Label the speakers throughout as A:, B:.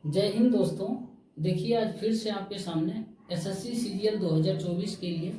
A: जय हिंद दोस्तों। देखिए आज फिर से आपके सामने एसएससी सीजीएल 2024 के लिए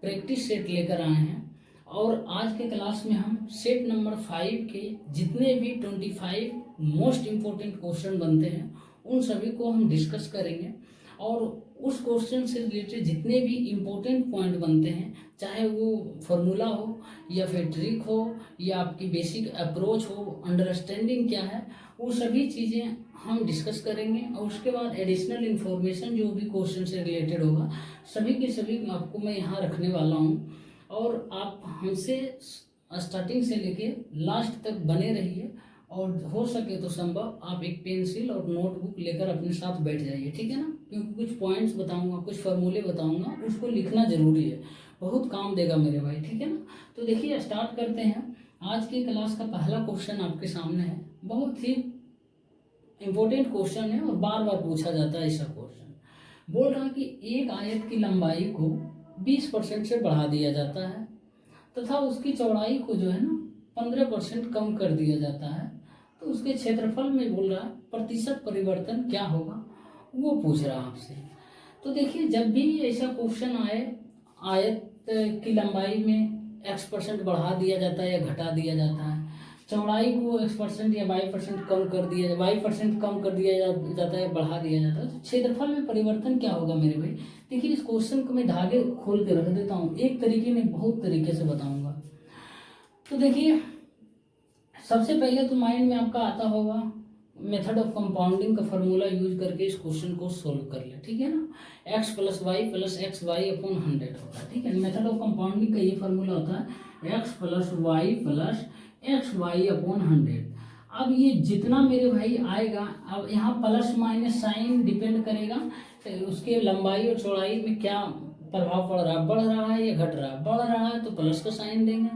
A: प्रैक्टिस सेट लेकर आए हैं और आज के क्लास में हम सेट नंबर 5 के जितने भी 25 मोस्ट इम्पोर्टेंट क्वेश्चन बनते हैं उन सभी को हम डिस्कस करेंगे और उस क्वेश्चन से रिलेटेड जितने भी इम्पोर्टेंट पॉइंट बनते हैं, चाहे वो फार्मूला हो या फिर ट्रिक हो या आपकी बेसिक अप्रोच हो, अंडरस्टैंडिंग क्या है, वो सभी चीज़ें हम डिस्कस करेंगे। और उसके बाद एडिशनल इन्फॉर्मेशन जो भी क्वेश्चन से रिलेटेड होगा सभी के सभी आपको मैं यहाँ रखने वाला हूँ और आप हमसे स्टार्टिंग से लेके लास्ट तक बने रहिए और हो सके तो संभव आप एक पेंसिल और नोटबुक लेकर अपने साथ बैठ जाइए, ठीक है ना। क्योंकि कुछ पॉइंट्स बताऊंगा, कुछ फार्मूले बताऊंगा, उसको लिखना जरूरी है, बहुत काम देगा मेरे भाई, ठीक है ना। तो देखिए स्टार्ट करते हैं। आज की क्लास का पहला क्वेश्चन आपके सामने है, बहुत ही इम्पोर्टेंट क्वेश्चन है और बार बार पूछा जाता है। ऐसा क्वेश्चन बोल रहा है कि एक आयत की लंबाई को 20% से बढ़ा दिया जाता है तथा उसकी चौड़ाई को जो है ना 15% कम कर दिया जाता है, तो उसके क्षेत्रफल में बोल रहा है प्रतिशत परिवर्तन क्या होगा, वो पूछ रहा है आपसे। तो देखिए जब भी ऐसा क्वेश्चन आए, आयत की लंबाई में x% बढ़ा दिया जाता है या घटा दिया जाता है, चौड़ाई को x% या y% कम कर दिया, y% कम कर दिया जाता है, बढ़ा दिया जाता है, तो क्षेत्रफल में परिवर्तन क्या होगा मेरे भाई। देखिए इस क्वेश्चन को मैं धागे खोल के रख देता हूँ, एक तरीके में बहुत तरीके से बताऊंगा। तो देखिए सबसे पहले तो माइंड में आपका आता होगा मेथड ऑफ कंपाउंडिंग का फॉर्मूला यूज करके इस क्वेश्चन को सोल्व कर ले, ठीक है ना। x plus Y plus X Y upon 100 होता है, ठीक है। मेथड ऑफ कंपाउंडिंग का ये फॉर्मूला होता है x plus Y plus X Y upon 100। अब ये जितना मेरे भाई आएगा, अब यहाँ प्लस माइनस साइन डिपेंड करेगा तो उसके लंबाई और चौड़ाई में क्या प्रभाव पड़ रहा है, बढ़ रहा है या घट रहा है। बढ़ रहा है तो प्लस का साइन देंगे,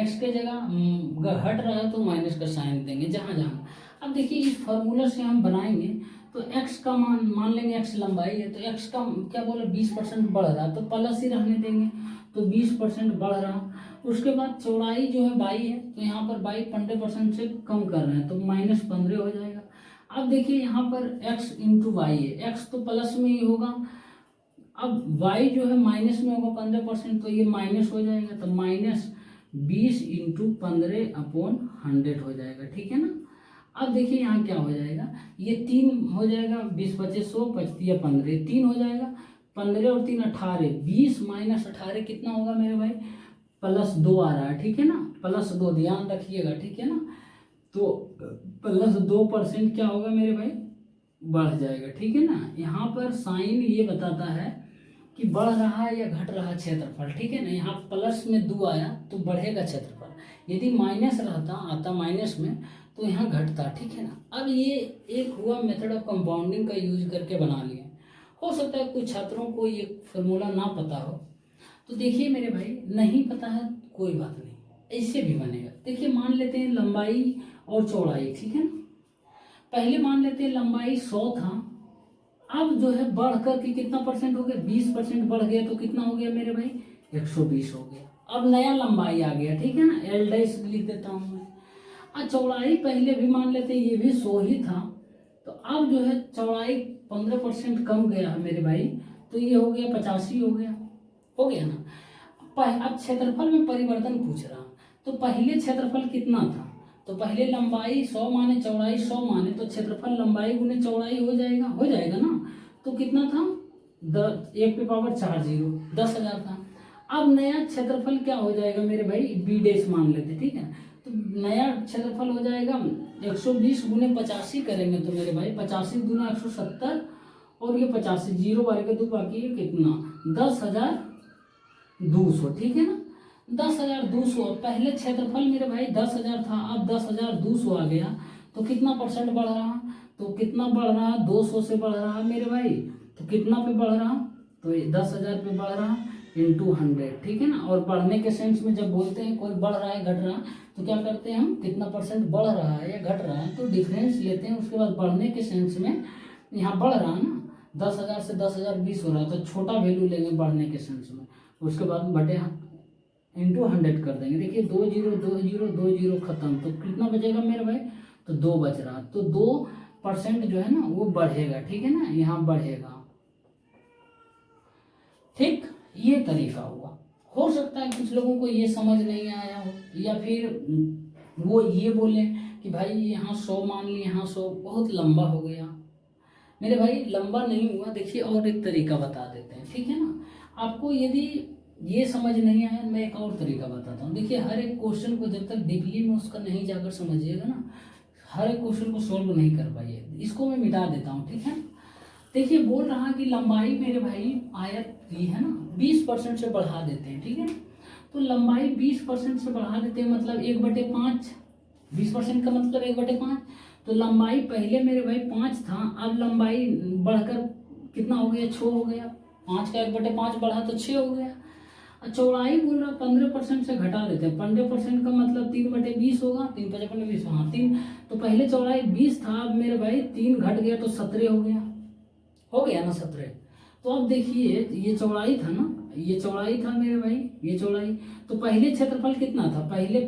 A: एक्स के जगह घट रहा है तो माइनस का साइन देंगे जहाँ जहाँ। अब देखिए इस फॉर्मूला से हम बनाएंगे तो x का मान लेंगे, x लंबाई है तो x का क्या बोला 20% बढ़ रहा है तो प्लस ही रहने देंगे, तो 20% बढ़ रहा। उसके बाद चौड़ाई जो है बाई है तो यहाँ पर बाई 15% से कम कर रहे हैं तो -15 हो जाएगा। अब देखिए यहाँ पर x इंटू वाई है, x तो प्लस में ही होगा, अब y जो है माइनस में होगा 15% तो ये माइनस हो जाएगा, तो -20 इंटू 15 अपॉन 100 हो जाएगा, ठीक है ना। अब देखिए यहाँ क्या हो जाएगा, ये 3 हो जाएगा, 20 25 100 25 या 15 3 हो जाएगा, 15 और 3 18, 20 माइनस 18 कितना होगा मेरे भाई, +2 आ रहा है, ठीक है ना, +2 ध्यान रखिएगा, ठीक है ना। तो +2% क्या होगा मेरे भाई, बढ़ जाएगा, ठीक है ना। यहाँ पर साइन ये बताता है कि बढ़ रहा है या घट रहा क्षेत्रफल, ठीक है ना। यहाँ प्लस में 2 आया तो बढ़ेगा क्षेत्रफल, यदि माइनस रहता आता माइनस में तो यहाँ घटता, ठीक है ना। अब ये एक हुआ मेथड ऑफ कंपाउंडिंग का यूज करके बना लिया। हो सकता है कुछ छात्रों को ये फॉर्मूला ना पता हो, तो देखिए मेरे भाई नहीं पता है कोई बात नहीं, ऐसे भी बनेगा। देखिए मान लेते हैं लंबाई और चौड़ाई, ठीक है ना। पहले मान लेते हैं लंबाई 100 था, अब जो है बढ़ कर के कितना परसेंट हो गया, 20% बढ़ गया तो कितना हो गया मेरे भाई, 120 हो गया। अब नया लंबाई आ गया, ठीक है ना, एल डैश लिख देता हूँ मैं। अब चौड़ाई पहले भी मान लेते हैं ये भी 100 ही था, तो अब जो है चौड़ाई 15% कम गया है मेरे भाई, तो ये हो गया 85 हो गया ना। अब क्षेत्रफल में परिवर्तन पूछ रहा, तो पहले क्षेत्रफल कितना था, तो पहले लंबाई 100 माने चौड़ाई 100 माने तो क्षेत्रफल लंबाई गुने चौड़ाई हो जाएगा ना। तो कितना था, 1 पे पावर 4 0, 10,000 था। अब नया क्षेत्रफल क्या हो जाएगा मेरे भाई, बी डैश मान लेते, ठीक है। तो नया क्षेत्रफल हो जाएगा 120 गुने 85 करेंगे तो मेरे भाई 85 गुना 170 और ये 85 0 बार के 2 बाकी है कितना, 10,200, ठीक है ना। 10,200, पहले क्षेत्रफल मेरे भाई 10,000 था, अब 10,200 आ गया, तो कितना परसेंट बढ़ रहा, तो कितना बढ़ रहा, 200 से बढ़ रहा मेरे भाई, तो कितना पे बढ़ रहा, तो 10,000 पे बढ़ रहा इंटू 100, ठीक है ना। और बढ़ने के सेंस में जब बोलते हैं कोई बढ़ रहा है घट रहा तो क्या करते हैं हम, कितना परसेंट बढ़ रहा है या घट रहा है तो डिफरेंस लेते हैं। उसके बाद बढ़ने के सेंस में यहाँ बढ़ रहा ना, 10,000 से 10,020 हो रहा है तो छोटा वैल्यू लेंगे बढ़ने के सेंस में, उसके बाद बटे इंटू 100 कर देंगे। देखिए 2 0 2 0 2 0 खत्म, तो कितना बचेगा मेरे भाई, तो 2 बच रहा, तो 2 परसेंट जो है ना वो बढ़ेगा, ठीक है ना, यहाँ बढ़ेगा। ठीक, ये तरीका हुआ। हो सकता है कुछ लोगों को ये समझ नहीं आया हो, या फिर वो ये बोले कि भाई यहाँ 100 मान ली, यहाँ 100 बहुत लंबा हो गया। मेरे भाई लंबा नहीं हुआ। देखिए और एक तरीका बता देते हैं, ठीक है ना। आपको यदि ये समझ नहीं आया, मैं एक और तरीका बताता हूँ। देखिए हर एक क्वेश्चन को जब तक डीपली में उसका नहीं जाकर समझिएगा ना, हर एक क्वेश्चन को सोल्व नहीं कर पाइए। इसको मैं मिटा देता हूँ, ठीक है। देखिए बोल रहा कि लंबाई मेरे भाई आयत की है ना 20% से बढ़ा देते हैं, ठीक है। तो लंबाई 20% से बढ़ा देते हैं, मतलब 1/5। 20% का मतलब 1/5। तो लंबाई पहले मेरे भाई 5 था, अब लंबाई बढ़कर कितना हो गया, 6 हो गया। 5 का 1/5 बढ़ा तो 6 हो गया। चौड़ाई बोल रहा 15% से घटा देते हैं। 15% का मतलब 3/20 होगा। 3×5 = 20, हाँ 3। तो पहले चौड़ाई 20 था, अब मेरे भाई 3 घट गया तो 17 हो गया ना 17। तो अब देखिए ये चौड़ाई था ना, ये चौड़ाई था मेरे भाई, ये चौड़ाई। तो पहले क्षेत्रफल कितना था, पहले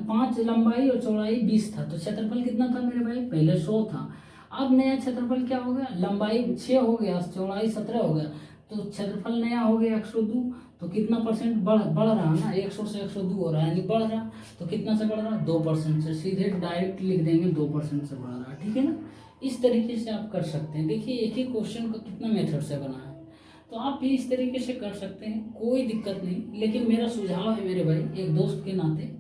A: 5 लंबाई और चौड़ाई 20 था, तो क्षेत्रफल कितना था मेरे भाई, पहले 100 था। अब नया क्षेत्रफल क्या हो गया, लंबाई 6 हो गया, चौड़ाई 17 हो गया, तो क्षेत्रफल नया हो गया 102। तो कितना परसेंट बढ़ रहा है ना, 100 से 102 हो रहा है, यानी बढ़ रहा। तो कितना से बढ़ रहा, 2% से। सीधे डायरेक्ट लिख देंगे 2% से बढ़ रहा, ठीक है ना। इस तरीके से आप कर सकते हैं। देखिए एक ही क्वेश्चन का कितना मेथड से बना है, तो आप भी इस तरीके से कर सकते हैं, कोई दिक्कत नहीं। लेकिन मेरा सुझाव है मेरे भाई, एक दोस्त के नाते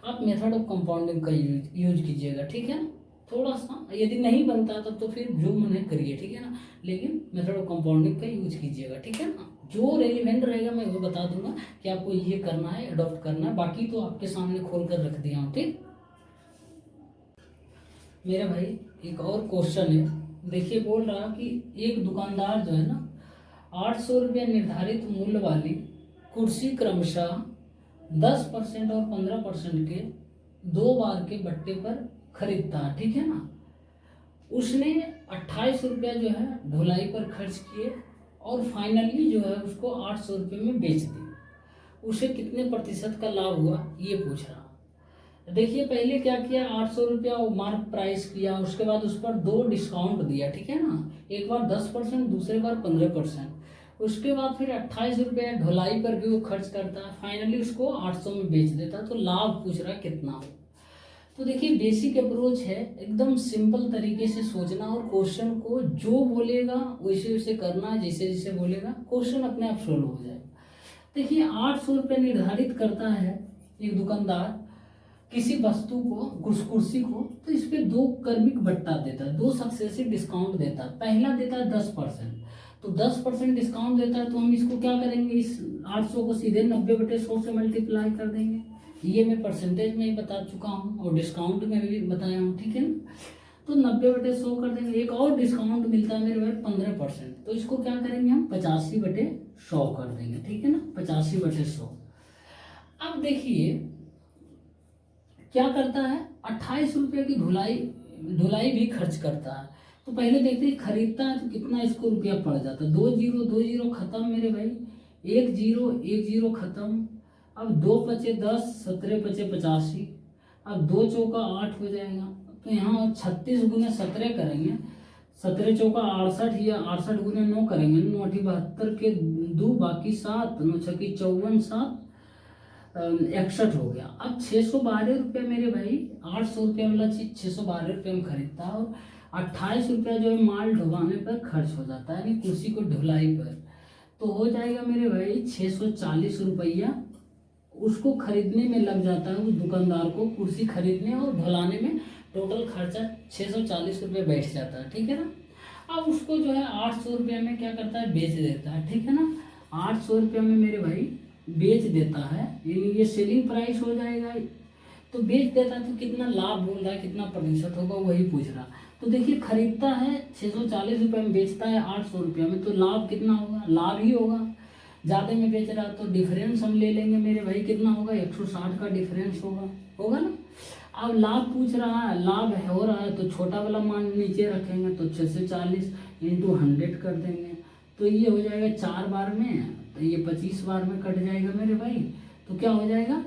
A: आप मेथड ऑफ कंपाउंडिंग का यूज कीजिएगा, ठीक है ना। थोड़ा सा यदि नहीं बनता तब तो फिर जो मन करिए, ठीक है ना, लेकिन मेथड ऑफ कंपाउंडिंग का यूज कीजिएगा, ठीक है ना। जो रेलिवेंट रहेगा मैं वो बता दूंगा कि आपको ये करना है, अडॉप्ट करना है, बाकी तो आपके सामने खोल कर रख दिया हूँ, ठीक। मेरा भाई एक और क्वेश्चन है। देखिए बोल रहा कि एक दुकानदार जो है ना 800 रुपये निर्धारित मूल्य वाली कुर्सी क्रमशः 10% और 15% के 2 बार के बट्टे पर खरीदता है, ठीक है ना। उसने 28 रुपया जो है ढुलाई पर खर्च किए और फाइनली जो है उसको 800 रुपये में बेच दी। उसे कितने प्रतिशत का लाभ हुआ ये पूछ रहा। देखिए पहले क्या किया, 800 रुपया मार्क प्राइस किया, उसके बाद उस पर 2 डिस्काउंट दिया, ठीक है ना। एक बार 10%, दूसरे बार 15%। उसके बाद फिर 28 रुपया ढुलाई पर भी वो खर्च करता है, फाइनली उसको 800 में बेच देता। तो लाभ पूछ रहा कितना हो। तो देखिए बेसिक अप्रोच है, एकदम सिंपल तरीके से सोचना और क्वेश्चन को जो बोलेगा वैसे वैसे करना, जैसे जैसे बोलेगा क्वेश्चन अपने आप सोल्व हो जाएगा। देखिए 800 रुपये निर्धारित करता है एक दुकानदार किसी वस्तु को, कुर्सी को, तो इस पे 2 क्रमिक बट्टा देता है, 2 सक्सेसिव डिस्काउंट देता है। पहला देता है 10%, तो 10% डिस्काउंट देता है, तो हम इसको क्या करेंगे, इस 800 को सीधे 90/100 से मल्टीप्लाई कर देंगे। ये मैं परसेंटेज में ही बता चुका हूँ और डिस्काउंट में भी बताया हूँ, ठीक है ना। तो 90/100 कर देंगे। एक और डिस्काउंट मिलता है मेरे भाई 15%, तो इसको क्या करेंगे हम 85/100 कर देंगे, ठीक है ना, 85/100। अब देखिए क्या करता है, 28 रुपये की ढुलाई भी खर्च करता है। तो पहले देखते हैं खरीदता है तो कितना इसको रुपया पड़ जाता है। 2 जीरो 2 जीरो खत्म मेरे भाई, 1 जीरो 1 जीरो खत्म। अब 2 पचे 10, 17 पचे 85। अब 2 चौका 8 हो जाएगा, तो यहाँ 36 × 17 करेंगे, 17 चौका 68 या 68 × 9 करेंगे, 9 × 72 के 2 बाकी 7, 9 छक्की 54, 7 61 हो गया। अब 612 रुपये मेरे भाई, 800 रुपये वाला चीज 612 रुपये में खरीदता है और 28 रुपया जो है माल ढुलाने पर खर्च हो जाता है, यानी कुर्सी को ढुलाई पर। तो हो जाएगा मेरे भाई 640 रुपया उसको खरीदने में लग जाता है, उस दुकानदार को कुर्सी खरीदने और ढुलाने में टोटल खर्चा 640 रुपये बैठ जाता है, ठीक है ना। अब उसको जो है 800 रुपये में क्या करता है, बेच देता है, ठीक है ना। 800 रुपये में मेरे भाई बेच देता है, यानी ये सेलिंग प्राइस हो जाएगा। तो बेच देता है तो कितना लाभ बोल रहा है, कितना प्रतिशत होगा वही पूछ रहा। तो देखिए खरीदता है 640 रुपये में, बेचता है 800 रुपये में, तो लाभ कितना होगा, लाभ ही होगा। ज़्यादा में बेच रहा तो डिफरेंस हम ले लेंगे मेरे भाई, कितना होगा 160 का डिफरेंस होगा ना। अब लाभ पूछ रहा है, लाभ हो रहा है तो छोटा वाला मान नीचे रखेंगे, तो 640 × 100 कर देंगे, तो ये हो जाएगा 4 बार में, तो ये 25 बार में कट जाएगा मेरे भाई। तो क्या हो जाएगा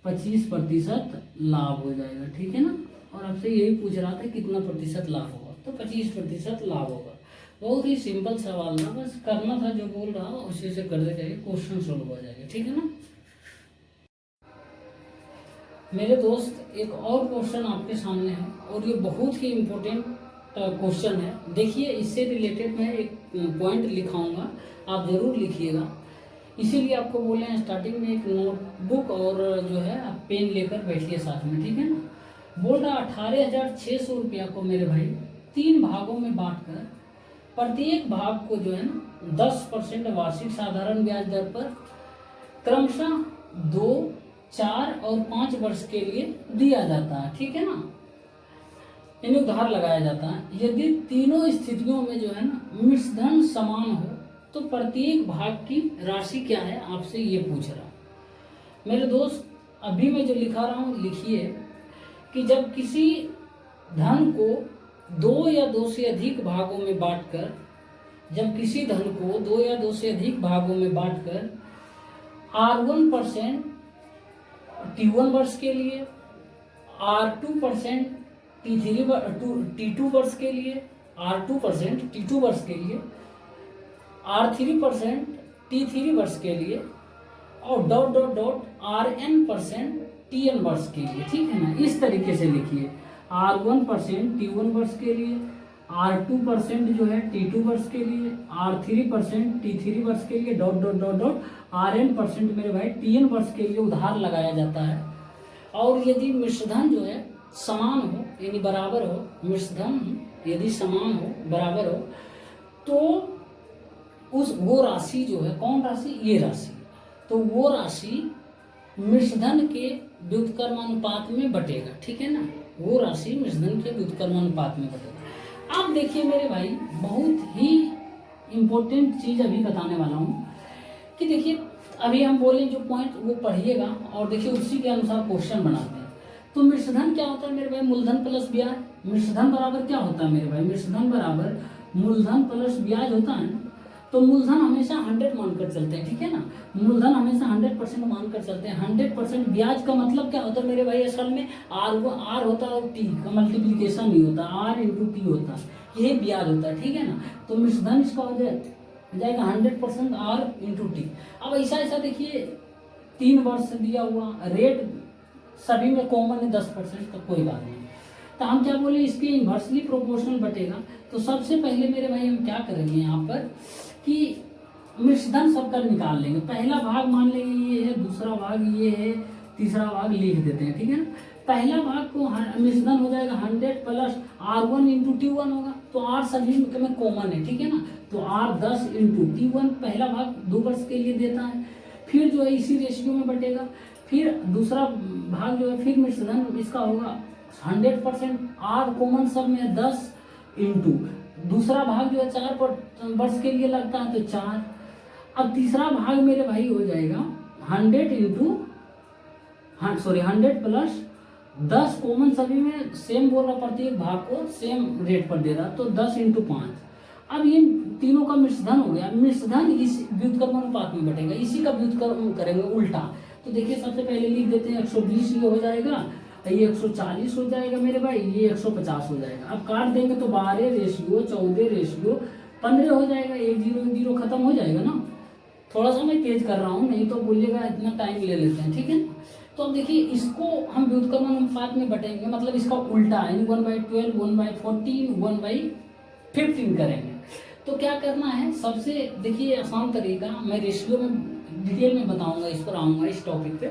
A: 25% लाभ हो जाएगा, ठीक है ना। और आपसे यही पूछ रहा था कितना प्रतिशत लाभ होगा। तो 25% लाभ होगा। बहुत ही सिंपल सवाल था, बस करना था जो बोल रहा हूँ उसी से करते जाइए, क्वेश्चन सोल्व हो जाएगा। ठीक है ना मेरे दोस्त, एक और क्वेश्चन आपके सामने है और ये बहुत ही इम्पोर्टेंट क्वेश्चन है। देखिए, इससे रिलेटेड मैं एक पॉइंट लिखाऊंगा, आप ज़रूर लिखिएगा। इसीलिए आपको बोले हैं स्टार्टिंग में एक नोटबुक और जो है आप पेन लेकर बैठिए साथ में। ठीक है ना। बोल रहा 18,600 रुपया को मेरे भाई 3 भागों में बांटकर प्रत्येक भाग को जो है ना 10% वार्षिक साधारण ब्याज दर पर क्रमशः 2, 4 और 5 वर्ष के लिए दिया जाता है। ठीक है ना, यानी उधार लगाया जाता है। यदि तीनों स्थितियों में जो है ना मिश्रधन समान हो तो प्रत्येक भाग की राशि क्या है, आपसे ये पूछ रहा। मेरे दोस्त, अभी मैं जो लिखा रहा हूँ लिखिए कि जब किसी धन को 2 या 2 से अधिक भागों में बांटकर R1% T1 वर्ष के लिए, R2% T2 वर्ष के लिए, R2% T2 वर्ष के लिए, R3% T3 वर्ष के लिए और ... RN% TN वर्ष के लिए। ठीक है ना, इस तरीके से लिखिए। R1% T1 वर्ष के लिए, R2% जो है T2 वर्ष के लिए, R3% T3 वर्ष के लिए ... RN% मेरे भाई TN वर्ष के लिए उधार लगाया जाता है। और यदि मिश्रधन जो है समान हो यानी बराबर हो, मिश्रधन यदि समान हो बराबर हो तो वो राशि जो है, कौन राशि, ये राशि, तो वो राशि मिश्रधन के व्युत्क्रमानुपात में बटेगा। ठीक है ना, वो राशि मिश्रधन के व्युत्क्रमानुपात में बटेगा। अब देखिए मेरे भाई, बहुत ही इम्पोर्टेंट चीज अभी बताने वाला हूँ कि देखिए, अभी हम बोले जो पॉइंट वो पढ़िएगा और देखिए उसी के अनुसार क्वेश्चन बनाते हैं। तो मिश्रधन क्या होता है मेरे भाई, मूलधन प्लस ब्याज। मिश्रधन बराबर क्या होता है मेरे भाई, मिश्रधन बराबर मूलधन प्लस ब्याज होता है ना। तो मूलधन हमेशा 100 मानकर चलते हैं। ठीक है ना, मूलधन हमेशा 100% मानकर चलते हैं। 100% ब्याज का मतलब क्या होता है मेरे भाई, असल में R होता है और T का मल्टीप्लीकेशन नहीं होता, R इंटू T होता है, ये ब्याज होता है। ठीक है ना, तो मिश्रधन इसका हो जाएगा 100% R इंटू T। अब ऐसा देखिए, 3 वर्ष दिया हुआ, रेट सभी में कॉमन है 10%, तो कोई बात नहीं। तो हम क्या बोले, इसके इन्वर्सली प्रोपोर्शनल बटेगा। तो सबसे पहले मेरे भाई हम क्या करेंगे यहाँ पर कि मिश्रधन सबका निकाल लेंगे। पहला भाग मान लेंगे ये है, दूसरा भाग ये है, तीसरा भाग लिख देते हैं। ठीक है ना, पहला भाग को मिश्रधन हो जाएगा 100 प्लस R1 इंटू T1 होगा, तो R सभी में कॉमन है। ठीक है ना, तो R 10 इंटू T1 पहला भाग 2 वर्ष के लिए देता है। फिर जो है इसी रेशियो में बटेगा। फिर दूसरा भाग जो है, फिर मिश्रधन इसका होगा 100%, R कॉमन सब में 10 इंटू दूसरा भाग जो है 4 वर्ष के लिए लगता है, तो 4। अब तीसरा भाग मेरे भाई हो जाएगा 100 प्लस 10 कॉमन सभी में सेम बोल रहा, प्रत्येक भाग को सेम रेट पर दे रहा, तो 10 इंटू 5। अब ये तीनों का मिश्रधन हो गया। मिश्रधन इस व्युत्क्रमानुपात में बटेगा, इसी का व्युत्क्रम करेंगे उल्टा। तो देखिए सबसे पहले लिख देते हैं 120 ये हो जाएगा, ये 140 हो जाएगा मेरे भाई, ये 150 हो जाएगा। अब काट देंगे तो 12 रेशियो 14 रेशियो 15 हो जाएगा। 1 0 1 0 खत्म हो जाएगा ना। थोड़ा सा मैं तेज कर रहा हूँ, नहीं तो बोलिएगा इतना टाइम ले लेते हैं। ठीक है, तो अब देखिए इसको हम व्युत्क्रमानुपात में बटेंगे, मतलब इसका उल्टा यानी 1/12 1/14 1/15 करेंगे। तो क्या करना है, सबसे देखिए आसान तरीका, मैं रेशियो में डिटेल में बताऊंगा, इस पर आऊंगा इस टॉपिक पे।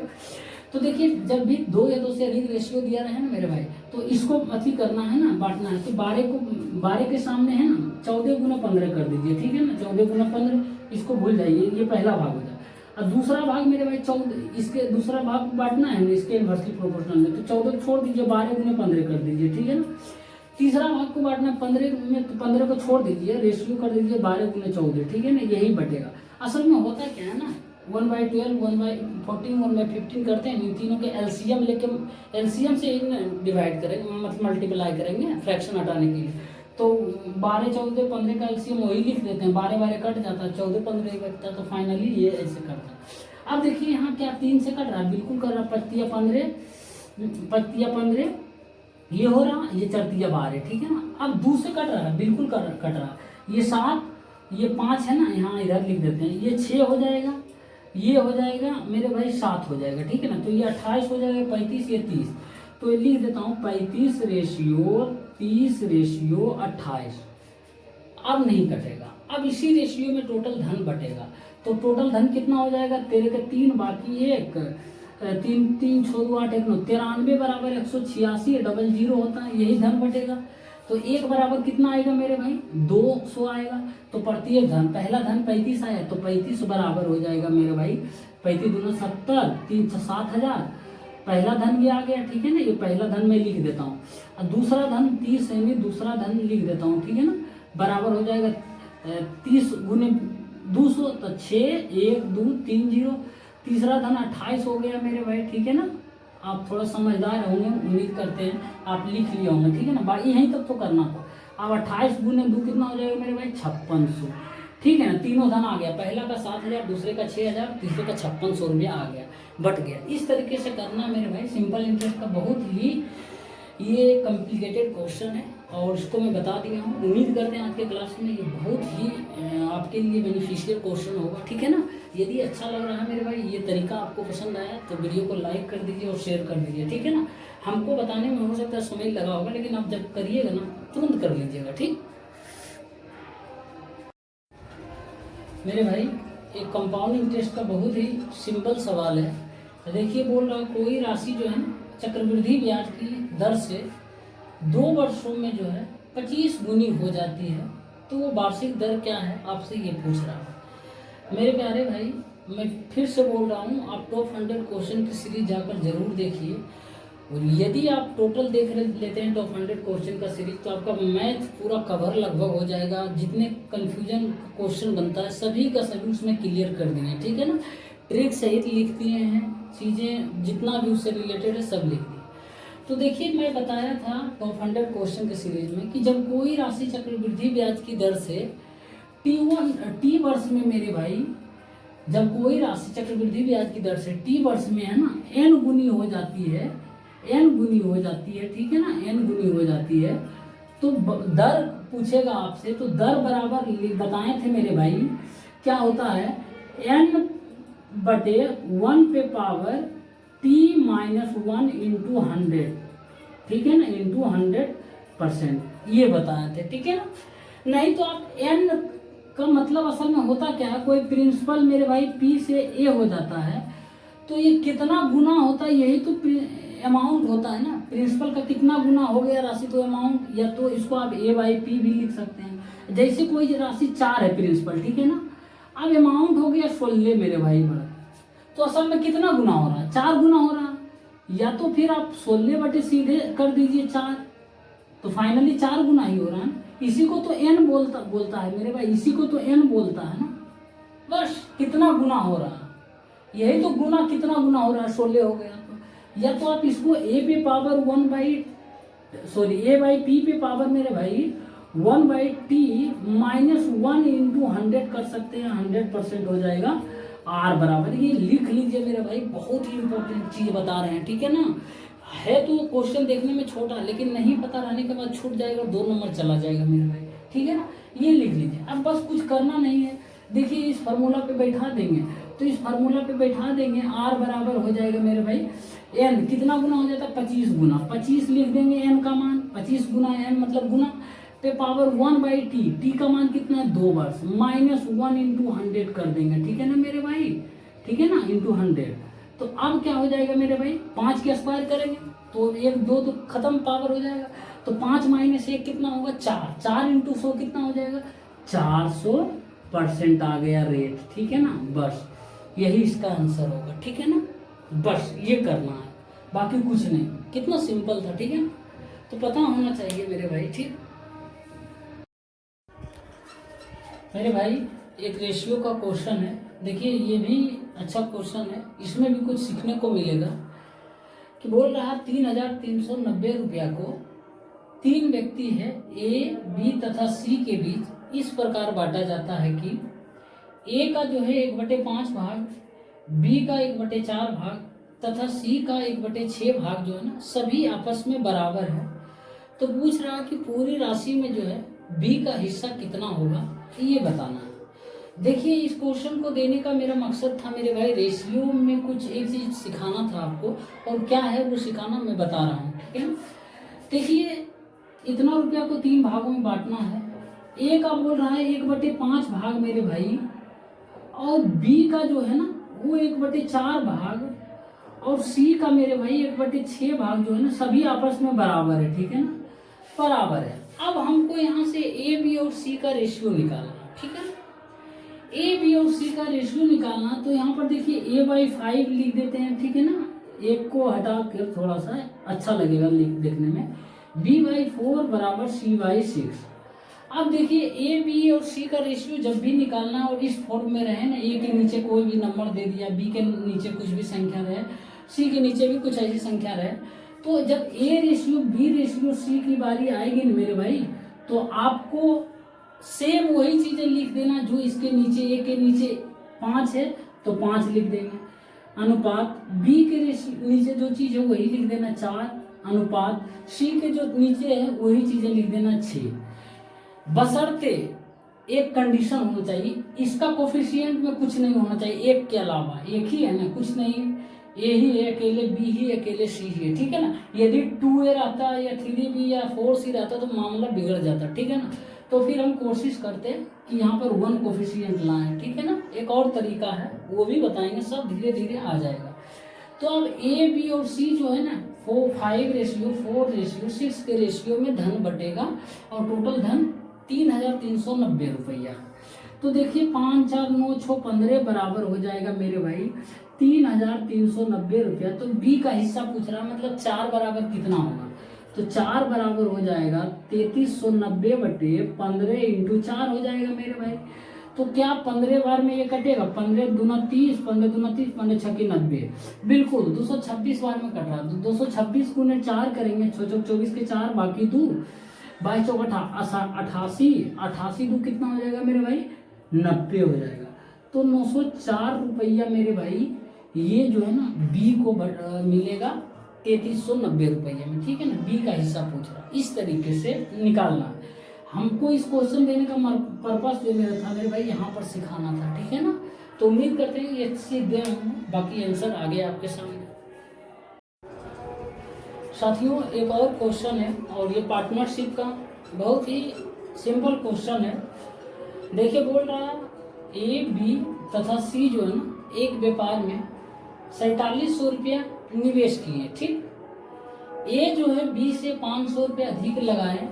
A: तो देखिए जब भी 2 या 2 से अधिक रेशियो दिया रहे ना मेरे भाई, तो इसको अति करना है ना, बांटना है। तो 12 के सामने है ना 14 गुना 15 कर दीजिए। ठीक है ना, 14 गुना 15, इसको भूल जाइए, ये पहला भाग हो जाए। और दूसरा भाग मेरे भाई 14, इसके दूसरा भाग बांटना है ना इसके इनवर्सली प्रोपोर्शनल में, तो 14 छोड़ दीजिए, 12 गुना 15 कर दीजिए। ठीक है ना, तीसरा भाग को बांटना 15 में, तो 15 को छोड़ दीजिए, रेशियो कर दीजिए 12 गुना 14। ठीक है ना, यही बटेगा। असल में होता क्या है ना, 1/12 1/14 1/15 करते हैं, इन तीनों के एलसीएम लेके एलसीएम से इन डिवाइड करेंगे, मतलब मल्टीप्लाई करेंगे फ्रैक्शन हटाने के लिए। तो 12 14 15 का एलसीएम वही लिख देते हैं, 12 12 कट जाता है, 14 15 ही बचता है, तो फाइनली ये ऐसे करता है। अब देखिए यहाँ क्या 3 से कट रहा है, बिल्कुल कर रहा है, पत्तियाँ 15 ये हो रहा, ये चरतिया बार है, ठीक है ना। अब दूसरे कट रहा है, बिल्कुल कट रहा है। ये 7, ये 5 है ना, यहाँ इधर लिख देते हैं। ये 6 हो जाएगा, ये हो जाएगा मेरे भाई 7 हो जाएगा, ठीक है ना। तो ये 28 हो जाएगा, 35, ये 30। तो ये लिख देता हूँ 35/30/28। अब नहीं कटेगा, अब इसी रेशियो में टोटल धन बटेगा। तो टोटल धन कितना हो जाएगा, तेरे के 3 बाकी 1, 3 3 6 8 1 9, 93 बराबर 186, डबल जीरो होता है, यही धन बटेगा। तो 1 बराबर कितना आएगा मेरे भाई, 200 आएगा। तो प्रत्येक धन, पहला धन 35 आया, तो 35 बराबर हो जाएगा मेरे भाई 35 दूना 70, 3 7,000। पहला धन ये आ गया, ठीक है ना। ये पहला धन मैं लिख देता हूँ, और दूसरा धन 30 है, मैं दूसरा धन लिख देता हूँ, ठीक है ना। बराबर हो जाएगा 30 गुने 200, तो 6 1 2 3 0। तीसरा धन 28 हो गया मेरे भाई, ठीक है ना। आप थोड़ा समझदार होंगे, उम्मीद करते हैं आप लिख लिए होंगे, ठीक है ना। बाकी यहीं तक तो करना था। अब 28 गुने 2 कितना हो जाएगा मेरे भाई, 5600, ठीक है ना। तीनों धन आ गया, पहला का 7000, दूसरे का 6000, तीसरे का 5600 रुपया आ गया, बट गया। इस तरीके से करना मेरे भाई, सिंपल इंटरेस्ट का बहुत ही ये कॉम्प्लिकेटेड क्वेश्चन है, और इसको मैं बता दिया हूँ। उम्मीद करते हैं आज के क्लास में ये बहुत ही आपके लिए बेनिफिशियल क्वेश्चन होगा, ठीक है ना। यदि अच्छा लग रहा है मेरे भाई, ये तरीका आपको पसंद आया, तो वीडियो को लाइक कर दीजिए और शेयर कर दीजिए, ठीक है ना। हमको बताने में हो सकता है समय लगा होगा, लेकिन आप जब करिएगा ना, तुरंत कर लीजिएगा, ठीक। मेरे भाई, एक कंपाउंड इंटरेस्ट का बहुत ही सिंपल सवाल है। देखिए, बोल रहा कोई राशि जो है चक्रवृद्धि ब्याज की दर से 2 वर्षों में जो है 25 गुनी हो जाती है, तो वो वार्षिक दर क्या है, आपसे ये पूछ रहा है। मेरे प्यारे भाई, मैं फिर से बोल रहा हूँ, आप टॉप 100 क्वेश्चन की सीरीज जाकर जरूर देखिए। और यदि आप टोटल देख लेते हैं टॉप 100 क्वेश्चन का सीरीज, तो आपका मैथ पूरा कवर लगभग हो जाएगा। जितने कन्फ्यूजन क्वेश्चन बनता है सभी का सभी उसमें क्लियर कर दिए, ठीक है ना। ट्रिक सहित लिख दिए हैं, चीज़ें जितना भी उससे रिलेटेड है सब लिख दिए। तो देखिए, मैं बताया था टॉप 100 क्वेश्चन के सीरीज में कि जब कोई राशि चक्रवृद्धि ब्याज की दर से टी वर्ष में मेरे भाई, जब कोई राशि चक्रवृद्धि ब्याज की दर से टी वर्ष में है ना n गुनी हो जाती है, n गुनी हो जाती है, ठीक है ना, n गुनी हो जाती है, तो दर पूछेगा आपसे। तो दर बराबर बताए थे मेरे भाई, क्या होता है, n/1 पे पावर t-1 इंटू 100, ठीक है ना, इंटू 100%, ये बताए थे, ठीक है ना। नहीं तो आप n का मतलब असल में होता क्या है, कोई प्रिंसिपल मेरे भाई p से a हो जाता है, तो ये कितना गुना होता है, यही तो अमाउंट होता है ना। प्रिंसिपल का कितना गुना हो गया राशि, तो अमाउंट, या तो इसको आप a/p भी लिख सकते हैं। जैसे कोई राशि 4 है प्रिंसिपल, ठीक है ना, अब अमाउंट हो गया 16 मेरे भाई बड़ा, तो असल में कितना गुना हो रहा है, 4 गुना हो रहा है। या तो फिर आप 16 बटे सीधे कर दीजिए 4, तो फाइनली 4 गुना ही हो रहा है। इसी को तो n बोलता है मेरे भाई, इसी को तो n बोलता है ना। बस कितना गुना हो रहा है, यही तो गुना, कितना गुना हो रहा है, 16 हो गया। तो या तो आप इसको a पे पावर a/p पे पावर मेरे भाई 1/t-1 इंटू 100 कर सकते हैं, 100% हो जाएगा। r बराबर, ये लिख लीजिए मेरे भाई, बहुत ही इंपॉर्टेंट चीज बता रहे हैं, ठीक है ना। है तो क्वेश्चन देखने में छोटा, लेकिन नहीं पता रहने के बाद छूट जाएगा, 2 नंबर चला जाएगा मेरे भाई, ठीक है ना। ये लिख लीजिए, अब बस कुछ करना नहीं है। देखिए, इस फार्मूला पे बैठा देंगे, तो इस फार्मूला पे बैठा देंगे, r बराबर हो जाएगा मेरे भाई n, कितना गुना हो जाता है, 25 गुना, 25 लिख देंगे n का मान, 25 गुना n मतलब गुना पे पावर 1/t, t का मान कितना है, 2 वर्ष, -1 इंटू 100 कर देंगे, ठीक है ना मेरे भाई, ठीक है ना, इंटू 100। तो अब क्या हो जाएगा मेरे भाई, 5 के स्क्वायर करेंगे तो 1 2 तो खत्म, पावर हो जाएगा। तो 5 - 1 कितना होगा, 4, 4 इंटू 100 कितना हो जाएगा, 400% आ गया रेट, ठीक है ना। बस यही इसका आंसर होगा, ठीक है ना। बस ये करना है, बाकी कुछ नहीं, कितना सिंपल था, ठीक है ना। तो पता होना चाहिए मेरे भाई, ठीक। मेरे भाई, एक रेशियो का क्वेश्चन है, देखिए ये भी अच्छा क्वेश्चन है, इसमें भी कुछ सीखने को मिलेगा। कि बोल रहा 3,390 रुपया को 3 व्यक्ति है ए, बी तथा सी के बीच इस प्रकार बांटा जाता है कि ए का जो है 1/5 भाग, बी का 1/4 भाग तथा सी का 1/6 भाग जो है ना, सभी आपस में बराबर है। तो पूछ रहा कि पूरी राशि में जो है बी का हिस्सा कितना होगा ये बताना है। देखिए इस क्वेश्चन को देने का मेरा मकसद था मेरे भाई, रेशियो में कुछ एक चीज सिखाना था आपको, और क्या है वो सिखाना मैं बता रहा हूँ, ठीक है। देखिए इतना रुपया को 3 भागों में बांटना है। ए का बोल रहा है 1/5 भाग मेरे भाई, और बी का जो है ना वो 1/4 भाग, और सी का मेरे भाई 1/6 भाग जो है ना सभी आपस में बराबर है, ठीक है ना, बराबर है। अब हमको यहाँ से ए बी और सी का रेशियो निकालना, ठीक है। ए बी और सी का रेशियो निकालना, तो यहाँ पर देखिए A/5 लिख देते हैं, ठीक है ना, एक को हटा कर थोड़ा सा अच्छा लगेगा देखने में। B/4 बराबर C/6। अब देखिए ए बी और सी का रेशियो जब भी निकालना और इस फॉर्म में रहे ना, ए के नीचे कोई भी नंबर दे दिया, बी के नीचे कुछ भी संख्या रहे, सी के नीचे भी कुछ ऐसी संख्या रहे, तो जब A ratio B ratio C की बारी आएगी ना मेरे भाई, तो आपको सेम वही चीजें लिख देना जो इसके नीचे, ए के नीचे 5 है तो 5 लिख देंगे, अनुपात बी के नीचे जो चीज है वही लिख देना 4, अनुपात सी के जो नीचे है वही चीजें लिख देना 6। बशर्ते एक कंडीशन होना चाहिए, इसका कोफिशिएंट में कुछ नहीं होना चाहिए, एक के अलावा, एक ही है ना, कुछ नहीं, ए ही है अकेले, बी ही अकेले, सी ही है, ठीक है ना। यदि 2A रहता या 3B या 4C रहता तो मामला बिगड़ जाता, ठीक है ना। तो फिर हम कोशिश करते कि यहाँ पर 1 कोफिशिएंट लाएं, ठीक है ना। एक और तरीका है वो भी बताएंगे, सब धीरे धीरे आ जाएगा। तो अब ए बी और सी जो है ना 4/6 के रेशियो में धन बटेगा, और टोटल धन 3,390 रुपया। तो देखिए 5, 4, 9, 6, 15 बराबर हो जाएगा मेरे भाई 3,390 रुपया। तो बी का हिस्सा पूछ रहा, मतलब 4 बराबर कितना होगा, तो 4 बराबर हो जाएगा 3,390/15 × 4 हो जाएगा मेरे भाई। तो क्या 15 बार में ये कटेगा, 15 दूना 30, 15 दूना 30, 15 छक्के 90, बिल्कुल 226 बार में कट रहा। तो 226 × 4 करेंगे, 24 के 4 बाकी 2, 22 चौक 88, 88 2 कितना हो जाएगा मेरे भाई, 90 हो जाएगा। तो 904 रुपया मेरे भाई ये जो है ना बी को मिलेगा 3,390 रुपये में, ठीक है ना। बी का हिस्सा पूछ रहा, इस तरीके से निकालना। हमको इस क्वेश्चन देने का पर्पस जो मेरा था मेरे भाई यहाँ पर सिखाना था, ठीक है ना। तो उम्मीद करते हैं ये सीख गए होंगे, बाकी आंसर आगे आपके सामने। साथियों एक और क्वेश्चन है, और ये पार्टनरशिप का बहुत ही सिंपल क्वेश्चन है। देखिए बोल रहा ए बी तथा सी जो है ना एक व्यापार में 4700 रुपया निवेश किए, ठीक। ए जो है बी से 500 रुपया अधिक लगाए,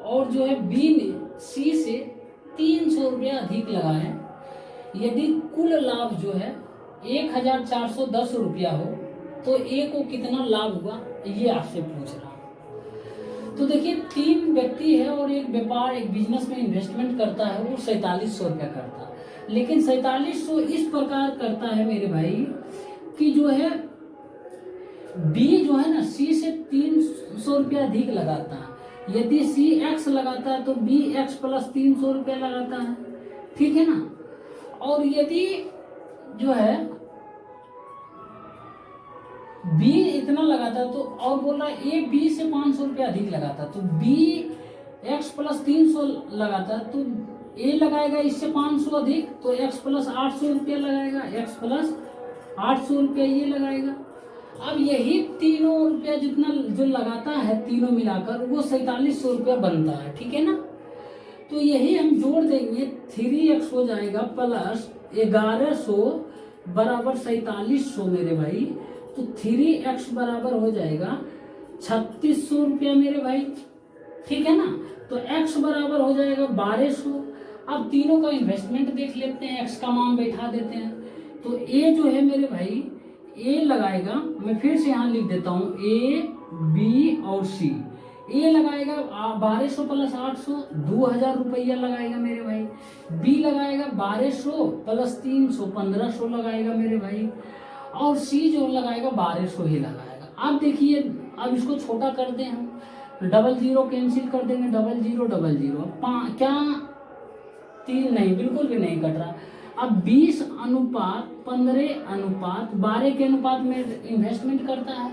A: और जो है बी ने सी से 300 रुपया अधिक लगाए। यदि कुल लाभ जो है 1,410 रुपया हो तो ए को कितना लाभ हुआ, ये आपसे पूछ रहा हूँ। तो देखिए 3 व्यक्ति है और एक व्यापार, एक बिजनेस में इन्वेस्टमेंट करता है, वो 4700 रुपया करता है। लेकिन 4700 इस प्रकार करता है मेरे भाई कि जो है बी जो है ना सी से 300 रुपया अधिक लगाता है। यदि सी एक्स लगाता है तो बी एक्स प्लस 300 रुपया लगाता है, ठीक है ना। और यदि जो है बी इतना लगाता है तो, और बोल रहा है ए बी से 500 रुपया अधिक लगाता है, तो बी एक्स प्लस 300 लगाता है, तो ए लगाएगा इससे 500 अधिक, तो एक्स प्लस 800 रुपया लगाएगा, एक्स प्लस 800 रुपया ये लगाएगा। अब यही तीनों रुपया जितना जो लगाता है तीनों मिलाकर वो 4700 रुपया बनता है, ठीक है ना। तो यही हम जोड़ देंगे, 3x हो जाएगा प्लस 1100 बराबर 4700 मेरे भाई। तो 3x बराबर हो जाएगा 3600 रुपया मेरे भाई, ठीक है ना। तो x बराबर हो जाएगा 1200। अब तीनों का इन्वेस्टमेंट देख लेते हैं, x का मान बैठा देते हैं। तो a जो है मेरे भाई ए लगाएगा, मैं फिर से यहाँ लिख देता हूँ, ए बी और सी। ए लगाएगा 1200 प्लस 800 2000 रुपया लगाएगा मेरे भाई। बी लगाएगा 1200 प्लस 300 1500 लगाएगा मेरे भाई। और सी जो लगाएगा 1200 ही लगाएगा। अब देखिए, अब इसको छोटा कर दें हम, 00 कैंसिल कर देंगे, 00 क्या 3 नहीं, बिल्कुल भी नहीं कट रहा। अब 20 अनुपात 15 अनुपात 12 के अनुपात में इन्वेस्टमेंट करता है,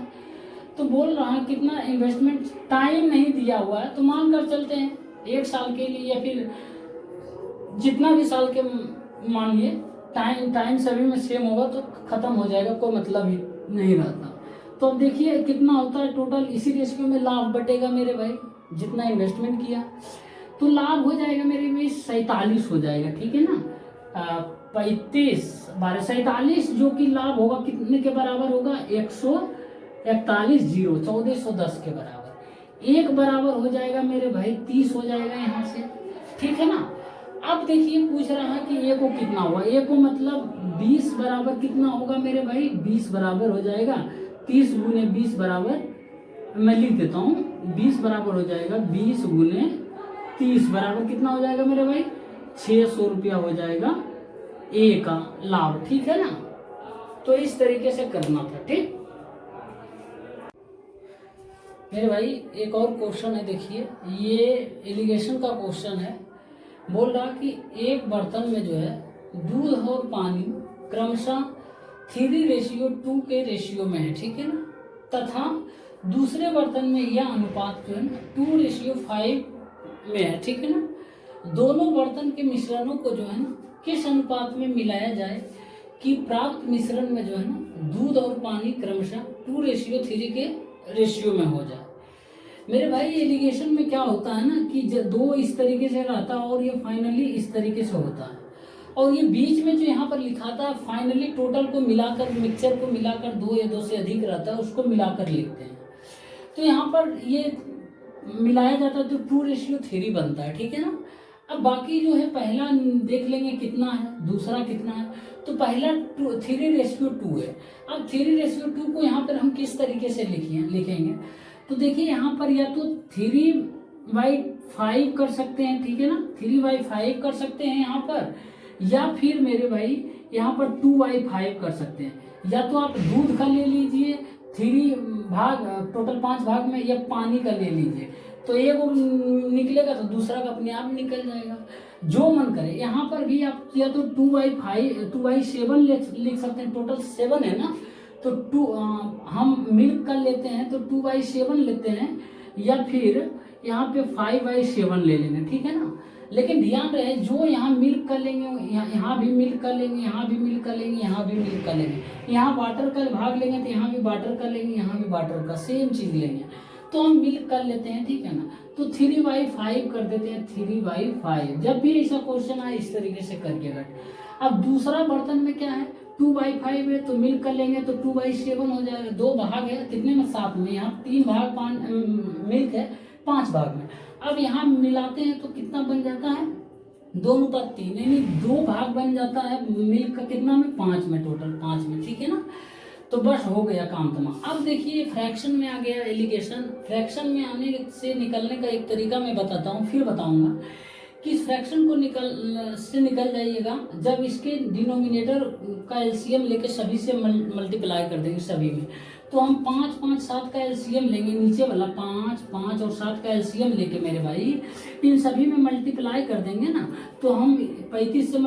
A: तो बोल रहा है कितना इन्वेस्टमेंट, टाइम नहीं दिया हुआ है, तो मान कर चलते हैं 1 साल के लिए या फिर जितना भी साल के मानिए, टाइम सभी में सेम होगा तो खत्म हो जाएगा, कोई मतलब ही नहीं रहता। तो अब देखिए कितना होता है टोटल, इसी रेशियो में लाभ बटेगा मेरे भाई, जितना इन्वेस्टमेंट किया तो लाभ हो जाएगा मेरे भाई 47 हो जाएगा, ठीक है ना। 35 12 47 जो कि लाभ होगा कितने के बराबर होगा, 141 जीरो 1410 के बराबर, एक बराबर हो जाएगा मेरे भाई 30 हो जाएगा यहाँ से, ठीक है ना। अब देखिए पूछ रहा है कि ए को कितना होगा, ए को मतलब 20 बराबर कितना होगा मेरे भाई, 20 बराबर हो जाएगा 30 गुने 20 बराबर, मैं लिख देता हूँ 20 बराबर हो जाएगा 20 गुने 30 बराबर कितना हो जाएगा मेरे भाई, 600 रुपया हो जाएगा ए का लाभ, ठीक है ना। तो इस तरीके से करना था, ठीक मेरे भाई। एक और क्वेश्चन है, देखिए ये एलिगेशन का क्वेश्चन है। बोल रहा कि एक बर्तन में जो है दूध और पानी क्रमशः 3:2 के रेशियो में है, ठीक है ना, तथा दूसरे बर्तन में यह अनुपात जो है ना 2:5 में है, ठीक है ना। दोनों बर्तन के मिश्रणों को जो है ना किस अनुपात में मिलाया जाए कि प्राप्त मिश्रण में जो है ना दूध और पानी क्रमशः 2:3 के रेशियो में हो जाए। मेरे भाई एलिगेशन में क्या होता है ना कि दो इस तरीके से रहता है और ये फाइनली इस तरीके से होता है, और ये बीच में जो यहाँ पर लिखाता है फाइनली टोटल को मिलाकर, मिक्सचर को मिलाकर 2 या 2 से अधिक रहता है उसको मिलाकर लिखते हैं। तो यहाँ पर ये मिलाया जाता है तो 2:3 बनता है, ठीक है ना। अब बाकी जो है पहला देख लेंगे कितना है, दूसरा कितना है। तो पहला 3:2 है। अब 3:2 को यहाँ पर हम किस तरीके से लिखेंगे, तो देखिए यहाँ पर या तो 3/5 कर सकते हैं, ठीक है ना, 3/5 कर सकते हैं यहाँ पर, या फिर मेरे भाई यहाँ पर 2/5 कर सकते हैं। या तो आप दूध का ले लीजिए 3 भाग, टोटल 5 भाग में, या पानी का ले लीजिए, तो एक निकलेगा तो दूसरा का अपने आप निकल जाएगा, जो मन करे। यहाँ पर भी आप या तो 2/7 लिख सकते हैं, टोटल 7 है ना, तो हम मिल्क का लेते हैं तो 2/7 लेते हैं, या फिर यहाँ पे 5/7 ले लेंगे, ठीक है ना। लेकिन ध्यान रहे जो यहाँ मिल्क का लेंगे यहाँ भी मिल्क का लेंगे, यहाँ भी मिल्क का लेंगे, यहाँ भी मिल्क का लेंगे, यहाँ वाटर का भाग लेंगे तो यहाँ भी वाटर का लेंगे, यहाँ भी वाटर का, सेम चीज लेंगे, तो हम मिल्क कर लेते हैं, ठीक है ना। तो 3/5 कर देते हैं, 3/5। जब भी ऐसा क्वेश्चन आए इस तरीके से करके रख। अब दूसरा बर्तन में क्या है, 2/5 है तो मिल्क कर लेंगे तो 2/7 हो जाएगा। 2 भाग है कितने में, 7 में, यहाँ 3 भाग मिल्क है 5 भाग में। अब यहाँ मिलाते हैं तो कितना बन जाता है, 2:3, यानी 2 भाग बन जाता है मिल्क का, कितना में, 5 में, टोटल 5 में, ठीक है ना। तो बस हो गया काम तमाम। अब देखिए फ्रैक्शन में आ गया एलिगेशन। फ्रैक्शन में आने से निकलने का एक तरीका मैं बताता हूँ, फिर बताऊंगा कि इस फ्रैक्शन को निकल जाइएगा जब इसके डिनोमिनेटर का एलसीएम लेके सभी से मल्टीप्लाई कर देंगे सभी में। तो हम 5 5 7 का एलसीएम लेंगे, नीचे वाला 5 5 और 7 का एलसीएम लेके मेरे भाई इन सभी में मल्टीप्लाई कर देंगे ना, तो हम 35 से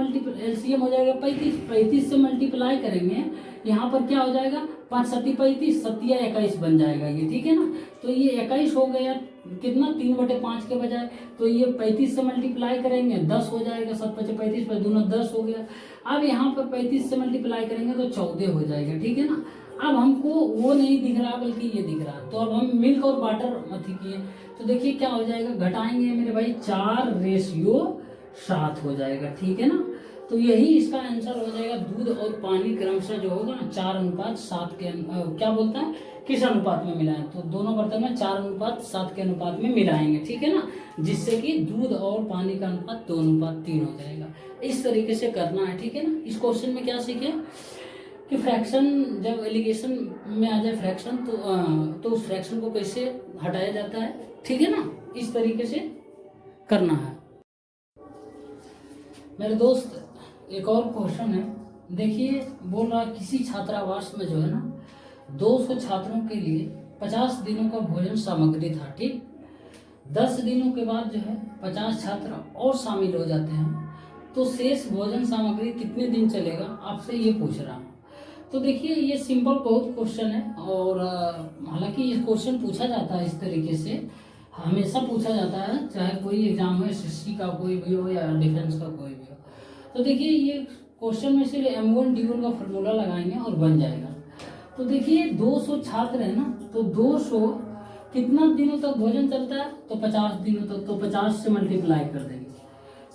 A: एलसीएम हो जाएगा 35 से मल्टीप्लाई करेंगे, यहाँ पर क्या हो जाएगा, 5 7 35, 7 21 बन जाएगा ये, ठीक है ना। तो ये 21 हो गया, कितना, 3/5 के बजाय, तो ये 35 से मल्टीप्लाई करेंगे 10 हो जाएगा, 7 5 35 पर दूना 10 हो गया। अब यहाँ पर 35 से मल्टीप्लाई करेंगे तो 14 हो जाएगा, ठीक है ना। अब हमको वो नहीं दिख रहा बल्कि ये दिख रहा, तो अब हम मिल्क और वाटर अथी किए, तो देखिए क्या हो जाएगा, घटाएंगे मेरे भाई 4:7 हो जाएगा, ठीक है ना। तो यही इसका आंसर हो जाएगा। दूध और पानी क्रमशः जो होगा ना 4:7 के क्या बोलता है, किस अनुपात में मिलाएं, तो दोनों बर्तन में 4:7 के अनुपात में मिलाएंगे, ठीक है ना, जिससे कि दूध और पानी का अनुपात 2:3 हो जाएगा। इस तरीके से करना है, ठीक है ना। इस क्वेश्चन में क्या सीखे कि फ्रैक्शन जब एलिगेशन में आ जाए फ्रैक्शन तो उस फ्रैक्शन को कैसे हटाया जाता है, ठीक है ना, इस तरीके से करना है। मेरे दोस्त एक और क्वेश्चन है, देखिए बोल रहा किसी छात्रावास में जो है ना 200 छात्रों के लिए 50 दिनों का भोजन सामग्री था, ठीक। 10 दिनों के बाद जो है 50 छात्र और शामिल हो जाते हैं, तो शेष भोजन सामग्री कितने दिन चलेगा, आपसे ये पूछ रहा हूँ। तो देखिए ये सिंपल बहुत क्वेश्चन है, और हालांकि ये क्वेश्चन पूछा जाता है इस तरीके से, हमेशा पूछा जाता है, चाहे कोई एग्जाम हो, एसएससी का कोई भी हो या डिफेंस का कोई भी हो। तो देखिए ये क्वेश्चन में सिर्फ M1D1 का फार्मूला लगाएंगे और बन जाएगा। तो देखिए 200 छात्र है ना, तो 200 कितना दिनों तक भोजन चलता है, तो 50 दिनों तक, तो 50 से मल्टीप्लाई कर देंगे,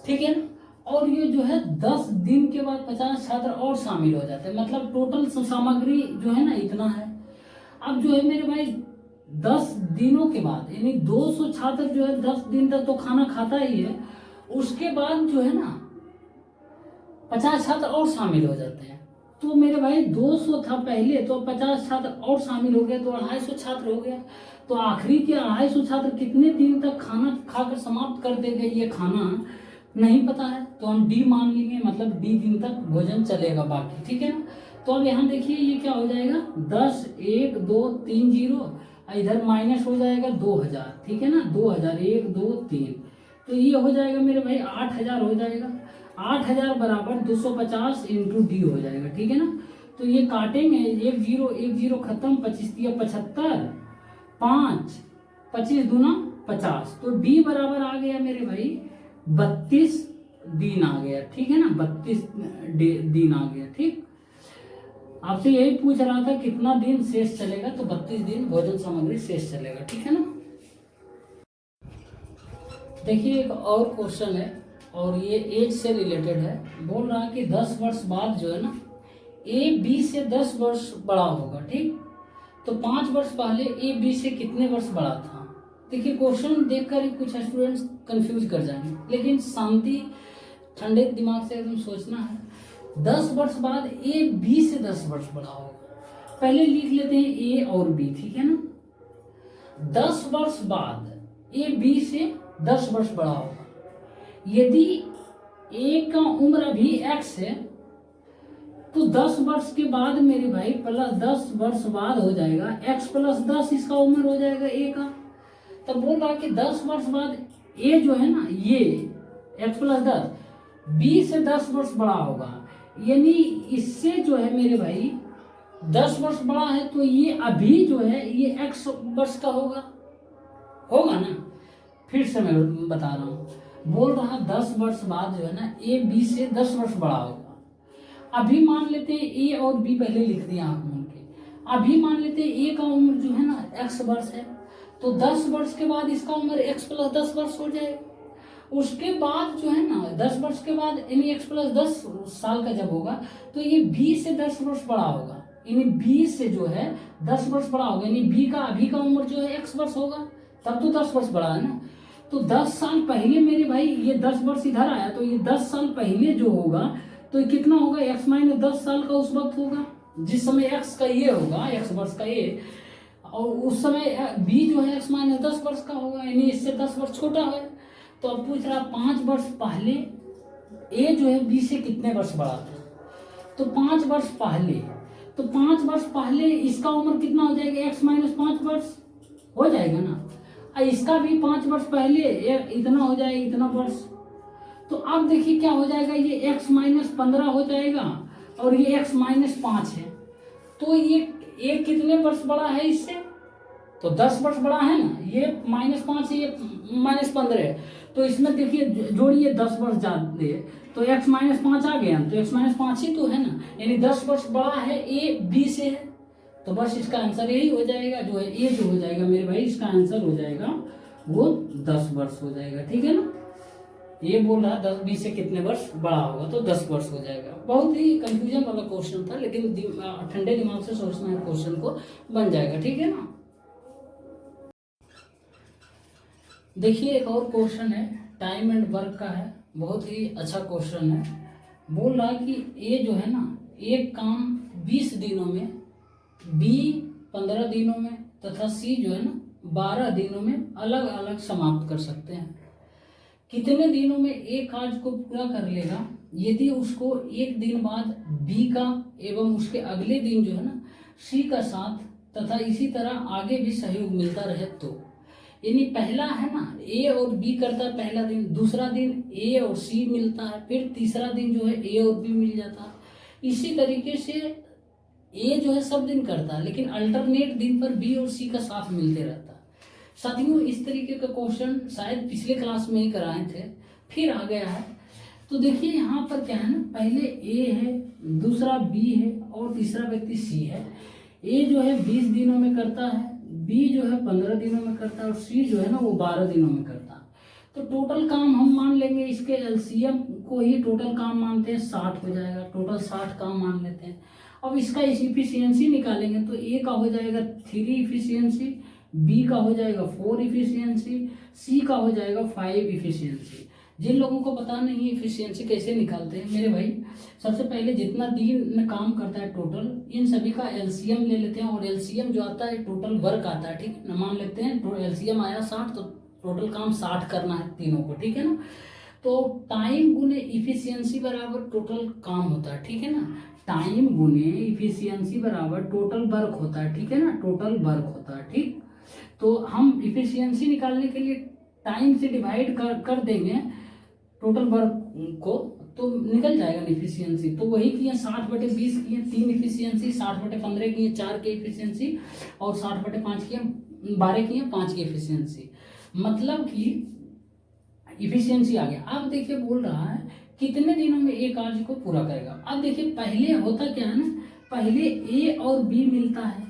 A: ठीक है ना। और ये जो है 10 दिन के बाद 50 छात्र और शामिल हो जाते हैं, मतलब टोटल सामग्री जो है ना इतना है। अब जो है मेरे भाई 10 दिनों के बाद, यानी 200 छात्र जो है 10 दिन तक तो खाना खाता ही है, उसके बाद जो है ना 50 छात्र और शामिल हो जाते हैं। तो मेरे भाई 200 था पहले, तो 50 छात्र और शामिल हो गए, तो 250 छात्र हो गया। तो आखिरी के 250 छात्र कितने दिन तक खाना खाकर समाप्त कर देंगे, ये खाना नहीं पता है, तो हम डी मान लेंगे, मतलब डी दिन तक भोजन चलेगा बाकी, ठीक है ना। तो अब यहाँ देखिए ये क्या हो जाएगा, 10 1 2 3 0, इधर माइनस हो जाएगा 2000, ठीक है ना, 2000 1 2 3, तो ये हो जाएगा मेरे भाई 8000 हो जाएगा। 8000 बराबर 250 इंटू डी हो जाएगा, ठीक है ना। तो ये काटेंगे, 1 0 खत्म, 25 दिया 75, 5 25 दूना 50, तो डी बराबर आ गया मेरे भाई 32 दिन आ गया, ठीक है ना, 32 दिन आ गया, ठीक। आपसे यही पूछ रहा था कितना दिन शेष चलेगा, तो 32 दिन भोजन सामग्री शेष चलेगा, ठीक है ना। देखिए एक और क्वेश्चन है, और ये एज से रिलेटेड है। बोल रहा है कि 10 वर्ष बाद जो है ना ए बी से 10 वर्ष बड़ा होगा, ठीक। तो 5 वर्ष पहले ए बी से कितने वर्ष बड़ा था। देखिए क्वेश्चन देखकर ही कुछ स्टूडेंट्स कंफ्यूज कर जाएंगे, लेकिन शांति ठंडे दिमाग से एकदम सोचना है। 10 वर्ष बाद ए बी से 10 वर्ष बड़ा होगा। पहले लिख लेते हैं ए और बी, ठीक है ना। 10 वर्ष बाद ए बी से 10 वर्ष बड़ा होगा। यदि ए का उम्र अभी एक्स है, तो 10 वर्ष के बाद मेरे भाई प्लस 10 वर्ष बाद हो जाएगा x प्लस 10, इसका उम्र हो जाएगा ए का। तब बोल रहा कि 10 वर्ष बाद ए जो है ना, ये x प्लस 10 बी से 10 वर्ष बड़ा होगा, यानी इससे जो है मेरे भाई 10 वर्ष बड़ा है, तो ये अभी जो है ये x वर्ष का होगा ना। फिर से मैं बता रहा हूँ, बोल रहा 10 वर्ष बाद जो है ना ए बी से 10 वर्ष बड़ा होगा। अभी मान लेते हैं ए और बी पहले लिख दिया आपने के, अभी मान लेते हैं ए का उम्र जो है ना x वर्ष है, तो 10 वर्ष के बाद इसका उम्र x प्लस 10 वर्ष हो जाएगा। उसके बाद जो है ना 10 वर्ष के बाद यानी x प्लस 10 साल का जब होगा, तो ये b से 10 वर्ष बड़ा होगा, यानी b से जो है 10 वर्ष बड़ा होगा, यानी b का अभी का उम्र जो है x वर्ष होगा, तब तो 10 वर्ष बड़ा है ना। तो 10 साल पहले मेरे भाई ये 10 वर्ष इधर आया, तो ये 10 साल पहले जो होगा तो कितना होगा, x माइनस 10 साल का उस वक्त होगा जिस समय x का ये होगा, x वर्ष का ये, और उस समय b जो है x माइनस 10 वर्ष का होगा, यानी इससे 10 वर्ष छोटा है। तो अब पूछ रहा 5 वर्ष पहले a जो है b से कितने वर्ष बड़ा था, तो 5 वर्ष पहले, तो 5 वर्ष पहले इसका उम्र कितना हो जाएगा, x माइनस 5 वर्ष हो जाएगा ना। इसका भी 5 वर्ष पहले इतना हो जाएगा, इतना वर्ष। तो अब देखिए क्या हो जाएगा, ये x माइनस 15 हो जाएगा और ये x माइनस 5 है, तो ये कितने वर्ष बड़ा है इससे, तो 10 वर्ष बड़ा है ना। ये माइनस 5 है, ये माइनस 15 है, तो इसमें देखिए जोड़िए 10 वर्ष जाते, तो x माइनस 5 आ गया, तो x माइनस 5 ही तो है ना, यानी 10 वर्ष बड़ा है ए बी से है। तो बस इसका आंसर यही हो जाएगा, जो है ए जो हो जाएगा मेरे भाई, इसका आंसर हो जाएगा वो 10 वर्ष हो जाएगा, ठीक है ना। ये बोल रहा 10 बी से कितने वर्ष बड़ा होगा, तो 10 वर्ष हो जाएगा। बहुत ही कंफ्यूजन वाला क्वेश्चन था, लेकिन ठंडे दिमाग से सोचना है, क्वेश्चन को बन जाएगा, ठीक है ना। देखिए एक और क्वेश्चन है, टाइम एंड वर्क का है, बहुत ही अच्छा क्वेश्चन है। बोल रहा कि ए जो है ना एक काम 20 दिनों में, बी 15 दिनों में तथा सी जो है ना 12 दिनों में अलग अलग समाप्त कर सकते हैं। कितने दिनों में ए कार्य को पूरा कर लेगा यदि उसको एक दिन बाद बी का एवं उसके अगले दिन जो है ना सी का साथ तथा इसी तरह आगे भी सहयोग मिलता रहे। तो यानी पहला है ना ए और बी करता है पहला दिन, दूसरा दिन ए और सी मिलता है, फिर तीसरा दिन जो है ए और बी मिल जाता है। इसी तरीके से ए जो है सब दिन करता है, लेकिन अल्टरनेट दिन पर बी और सी का साथ मिलते रहता है। साथियों, इस तरीके का क्वेश्चन शायद पिछले क्लास में ही कराए थे, फिर आ गया है। तो देखिए यहाँ पर क्या है ना, पहले ए है, दूसरा बी है और तीसरा व्यक्ति सी है। ए जो है 20 दिनों में करता है, बी जो है 15 दिनों में करता है और सी जो है ना वो 12 दिनों में करता है। तो टोटल काम हम मान लेंगे, इसके एलसीएम को ही टोटल काम मानते हैं, 60 हो जाएगा। टोटल 60 काम मान लेते हैं। अब इसका इफिशियंसी निकालेंगे तो ए का हो जाएगा 3 इफिशियंसी, बी का हो जाएगा 4 इफिशियंसी, सी का हो जाएगा 5 इफिशियंसी। जिन लोगों को पता नहीं है इफिशियंसी कैसे निकालते हैं मेरे भाई, सबसे पहले जितना दिन में काम करता है टोटल, इन सभी का एलसीएम ले लेते हैं और एलसीएम जो आता है टोटल वर्क आता है, ठीक है ना। मान लेते हैं एलसीएम आया 60, तो टोटल काम 60 करना है तीनों को, ठीक है ना। तो टाइम गुने इफिशियंसी बराबर टोटल काम होता है, ठीक है ना। टाइम गुने इफिशियंसी बराबर टोटल वर्क होता है, ठीक है ना, टोटल वर्क होता है, ठीक। तो हम इफिशियंसी निकालने के लिए टाइम से डिवाइड कर देंगे टोटल वर्क को, तो निकल जाएगा इफिशियंसी। तो वही किए 60/20 किए 3 इफिशियंसी, 60/15 किए 4 की इफिशियंसी और 60/5 किए 12 किए 5 की इफिशियंसी। मतलब कि इफिशियंसी आ गया। अब देखिए बोल रहा है कितने दिनों में एक कार्य को पूरा करेगा। अब देखिए पहले होता क्या है ना, पहले ए और बी मिलता है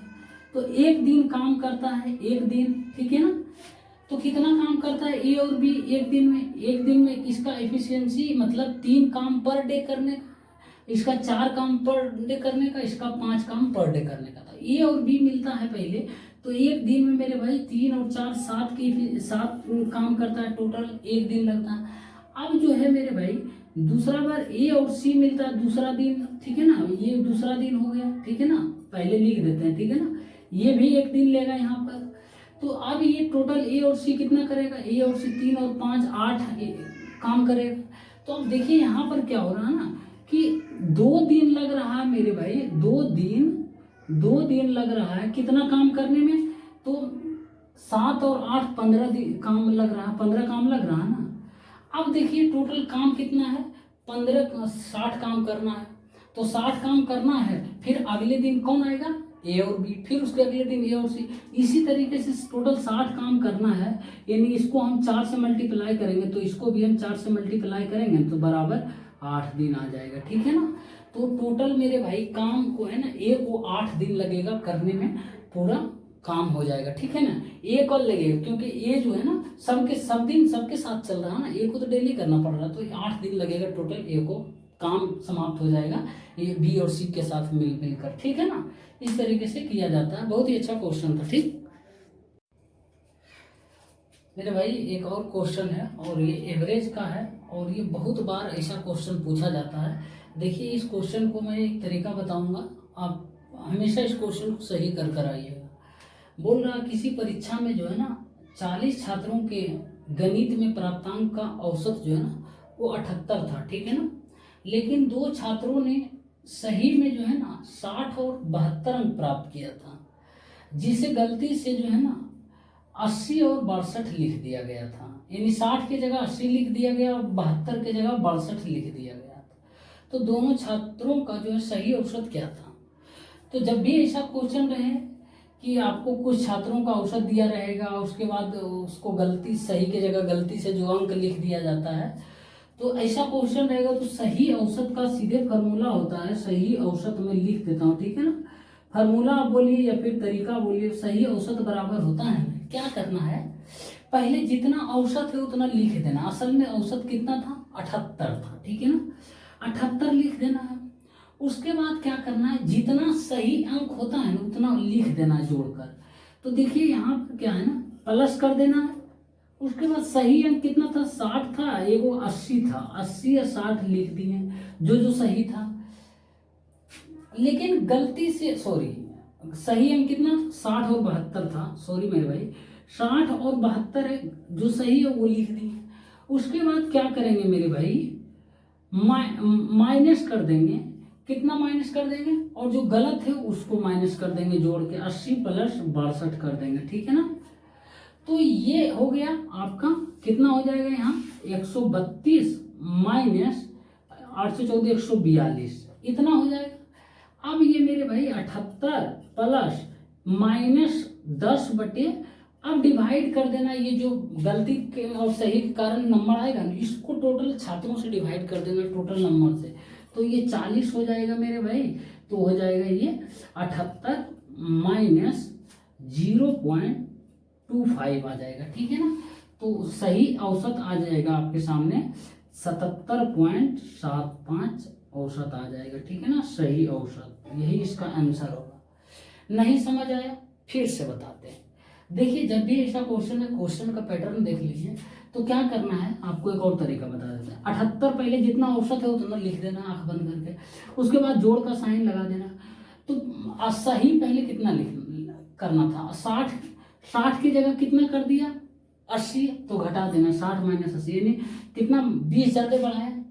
A: तो एक दिन काम करता है, एक दिन, ठीक है ना। तो कितना काम करता है ए और बी एक दिन में? एक दिन में इसका एफिशिएंसी मतलब 3 काम पर डे करने का, इसका 4 काम पर डे करने का, इसका 5 काम पर डे करने का। था ए और बी मिलता है पहले, तो एक दिन में मेरे भाई 3 और 4 7 काम करता है, टोटल एक दिन लगता है। अब जो है मेरे भाई दूसरा बार ए और सी मिलता है दूसरा दिन, ठीक है ना। ये दूसरा दिन हो गया, ठीक है ना, पहले लिख देते हैं, ठीक है ना। ये भी एक दिन लेगा यहाँ पर। तो अब ये टोटल ए और सी कितना करेगा? ए और सी 3 और 5 8 काम करेगा। तो अब देखिए यहाँ पर क्या हो रहा है ना कि 2 दिन लग रहा है मेरे भाई, 2 दिन लग रहा है कितना काम करने में? तो 7 और 8 15 दिन काम लग रहा है, 15 काम लग रहा है ना। अब देखिए टोटल काम कितना है? 60 काम करना है। तो 60 काम करना है, फिर अगले दिन कौन आएगा? ए और बी, फिर उसके अगले दिन ए और सी। इसी तरीके से टोटल 60 काम करना है, यानी इसको हम 4 से मल्टीप्लाई करेंगे तो इसको भी हम 4 से मल्टीप्लाई करेंगे तो बराबर 8 दिन आ जाएगा, ठीक है ना। तो टोटल मेरे भाई काम को है ना, ए को 8 दिन लगेगा करने में, पूरा काम हो जाएगा, ठीक है ना। ए कल लगेगा क्योंकि ए जो है ना सब दिन सबके साथ चल रहा है ना, ए को तो डेली करना पड़ रहा है, तो 8 दिन लगेगा टोटल, ए को काम समाप्त हो जाएगा ये बी और सी के साथ मिलकर, ठीक है ना। इस तरीके से किया जाता है। बहुत ही अच्छा क्वेश्चन था, ठीक मेरे भाई। एक और क्वेश्चन है और ये एवरेज का है और ये बहुत बार ऐसा क्वेश्चन पूछा जाता है। देखिए इस क्वेश्चन को मैं एक तरीका बताऊंगा, आप हमेशा इस क्वेश्चन को सही कर आइएगा। बोल रहा किसी परीक्षा में जो है ना 40 छात्रों के गणित में प्राप्तांक का औसत जो है ना वो 78 था, ठीक है ना। लेकिन 2 छात्रों ने सही में जो है ना 60 और 72 अंक प्राप्त किया था, जिसे गलती से जो है ना 80 और 62 लिख दिया गया था। यानी 60 की जगह 80 लिख दिया गया और 72 की जगह 62 लिख दिया गया था। तो दोनों छात्रों का जो है सही औसत क्या था? तो जब भी ऐसा क्वेश्चन रहे कि आपको कुछ छात्रों का औसत दिया रहेगा, उसके बाद उसको गलती सही की जगह गलती से जो अंक लिख दिया जाता है, तो ऐसा क्वेश्चन रहेगा तो सही औसत का सीधे फार्मूला होता है, सही औसत में लिख देता हूँ, ठीक है ना। फार्मूला आप बोलिए या फिर तरीका बोलिए, सही औसत बराबर होता है। क्या करना है, पहले जितना औसत है उतना लिख देना। असल में औसत कितना था? 78 था, ठीक है ना। 78 लिख देना है। उसके बाद क्या करना है, जितना सही अंक होता है ना उतना लिख देना है जोड़कर। तो देखिए यहाँ पर क्या है ना, प्लस कर देना है। उसके बाद सही अंक कितना था? 60 था, एगो 80 था, 80 या 60 लिख दिए जो सही था। लेकिन गलती से सही अंक कितना? 60 और 72 था, सॉरी मेरे भाई, 60 और 72 है, जो सही है वो लिख दिए। उसके बाद क्या करेंगे मेरे भाई, माइनस कर देंगे। कितना माइनस कर देंगे? और जो गलत है उसको माइनस कर देंगे जोड़ के, 80 प्लस 62 कर देंगे, ठीक है ना। तो ये हो गया आपका, कितना हो जाएगा यहाँ 132 माइनस 814 142, इतना हो जाएगा। अब ये मेरे भाई 78 प्लस -10 बटे, अब डिवाइड कर देना, ये जो गलती के और सही के कारण नंबर आएगा ना, इसको टोटल छात्रों से डिवाइड कर देना टोटल नंबर से, तो ये 40 हो जाएगा मेरे भाई। तो हो जाएगा ये 78 माइनस 0.25 आ जाएगा, ठीक है ना। तो सही औसत आ जाएगा आपके सामने 77.75 औसत आ जाएगा, ठीक है ना, सही औसत, यही इसका आंसर होगा। नहीं समझ आया, फिर से बताते हैं। देखिए जब भी ऐसा क्वेश्चन है, क्वेश्चन का पैटर्न देख लीजिए, तो क्या करना है आपको, एक और तरीका बता देते हैं। 78 पहले जितना औसत है उतना लिख देना आंख बंद करके, उसके बाद जोड़ का साइन लगा देना। तो सही पहले कितना लिख करना था, 60 की जगह कितना कर दिया 80, तो घटा देना 60 माइनस 80, यानी कितना 20 ज़्यादा बढ़ा है,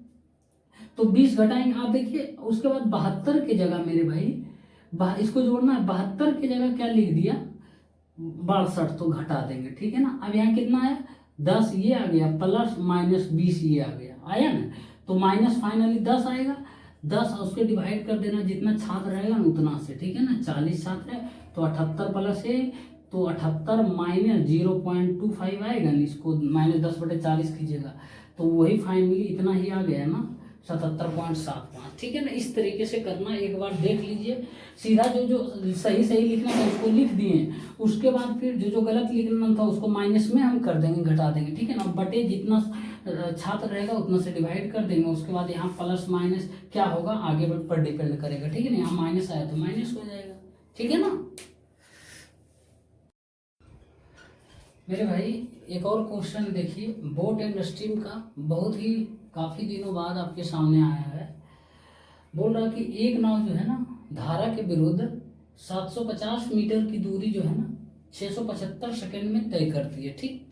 A: तो 20 घटाएंगे। आप देखिए उसके बाद 72 की जगह मेरे भाई इसको जोड़ना है, 72 की जगह क्या लिख दिया 62, तो घटा देंगे, ठीक है ना। अब यहाँ कितना है 10 ये आ गया, प्लस -20 ये आ गया, आया ना, तो माइनस फाइनली 10 आएगा, 10 उसके डिवाइड कर देना, जितना छात्र रहेगा ना उतना से, ठीक है ना। 40 छात्र है तो 78 प्लस है, तो 78 माइनस 0.25 आएगा ना, इसको -10/40 कीजिएगा, तो वही फाइनली इतना ही आ गया ना 77.75, ठीक है ना। इस तरीके से करना, एक बार देख लीजिए, सीधा जो सही लिखना था उसको लिख दिए, उसके बाद फिर जो गलत लिखना था उसको माइनस में हम कर देंगे, घटा देंगे, ठीक है ना। बटे जितना छात्र रहेगा उतना से डिवाइड कर देंगे, उसके बाद यहाँ प्लस माइनस क्या होगा आगे पर डिपेंड करेगा, ठीक है ना। यहाँ माइनस आया तो माइनस हो जाएगा, ठीक है ना मेरे भाई। एक और क्वेश्चन देखिए, बोट एंड स्ट्रीम का, बहुत ही काफ़ी दिनों बाद आपके सामने आया है। बोल रहा कि एक नाव जो है ना धारा के विरुद्ध 750 मीटर की दूरी जो है ना 675 सेकंड में तय करती है, ठीक,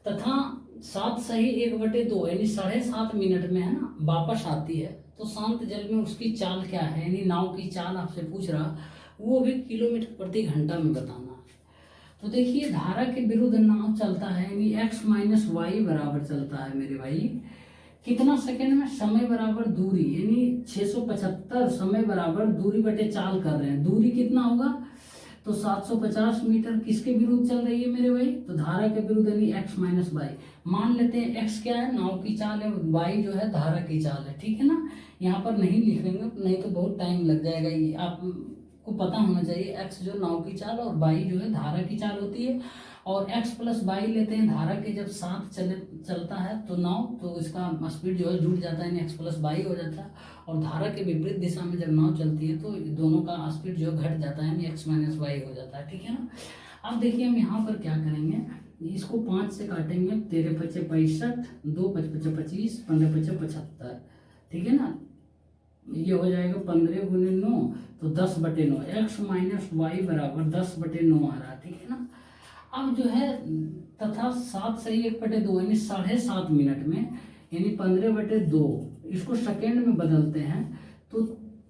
A: तथा 7 सही 1/2 यानी 7.5 मिनट में है ना वापस आती है, तो शांत जल में उसकी चाल क्या है, यानी नाव की चाल आपसे पूछ रहा, वो भी किलोमीटर प्रति घंटा में बताना। तो देखिए धारा के विरुद्ध नाव चलता है, यानी x - y बराबर चलता है मेरे भाई, कितना सेकंड में, समय बराबर दूरी, यानी 675 समय बराबर दूरी बटे चाल कर रहे हैं, दूरी कितना होगा, तो 750 मीटर किसके विरुद्ध चल रही है मेरे भाई, तो धारा के विरुद्ध, यानी x - y। मान लेते हैं x क्या है, नाव की चाल है, y जो है धारा की चाल है, ठीक है ना। यहाँ पर नहीं लिखेंगे, नहीं तो बहुत टाइम लग जाएगा, ये आपको पता होना चाहिए, x जो नाव की चाल और y जो है धारा की चाल होती है, और x + y लेते हैं, धारा के जब साथ चलता है तो नाव, तो इसका स्पीड जो है जुड़ जाता है, यानी x + y हो जाता है, और धारा के विपरीत दिशा में जब नाव चलती है तो दोनों का स्पीड जो घट जाता है, यानी x - y हो जाता है, ठीक है ना। अब देखिए हम यहाँ पर क्या करेंगे, इसको 5 से काटेंगे, 13 × 5 = 65, 2 × 5 = 25, 15 × 5 = 75, ठीक है ना। ये हो जाएगा 15 × 9, तो 10/9, x - y बराबर 10/9 आ रहा है, ठीक है ना। अब जो है तथा 7 सही 1/2 यानी 7.5 मिनट में, यानी 15/2, इसको सेकेंड में बदलते हैं तो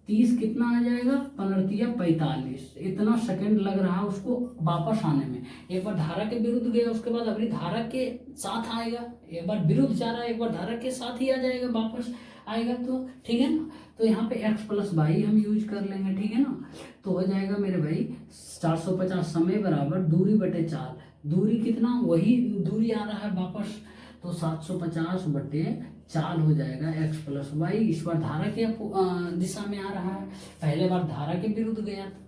A: 30 कितना आ जाएगा, 15 × 45, इतना सेकंड लग रहा है उसको वापस आने में। एक बार धारा के विरुद्ध गया, उसके बाद अगली धारा के साथ आएगा, एक बार विरुद्ध जा रहा है, एक बार धारा के साथ ही आ जाएगा, वापस आएगा, तो ठीक है ना। तो यहाँ पे x + y हम यूज कर लेंगे, ठीक है ना। तो हो जाएगा मेरे भाई 450 समय बराबर दूरी बटे चाल, दूरी कितना, वही दूरी आ रहा है वापस, तो 750 बटे चाल हो जाएगा x + y। इस बार धारा के दिशा में आ रहा है, पहले बार धारा के विरुद्ध गया था।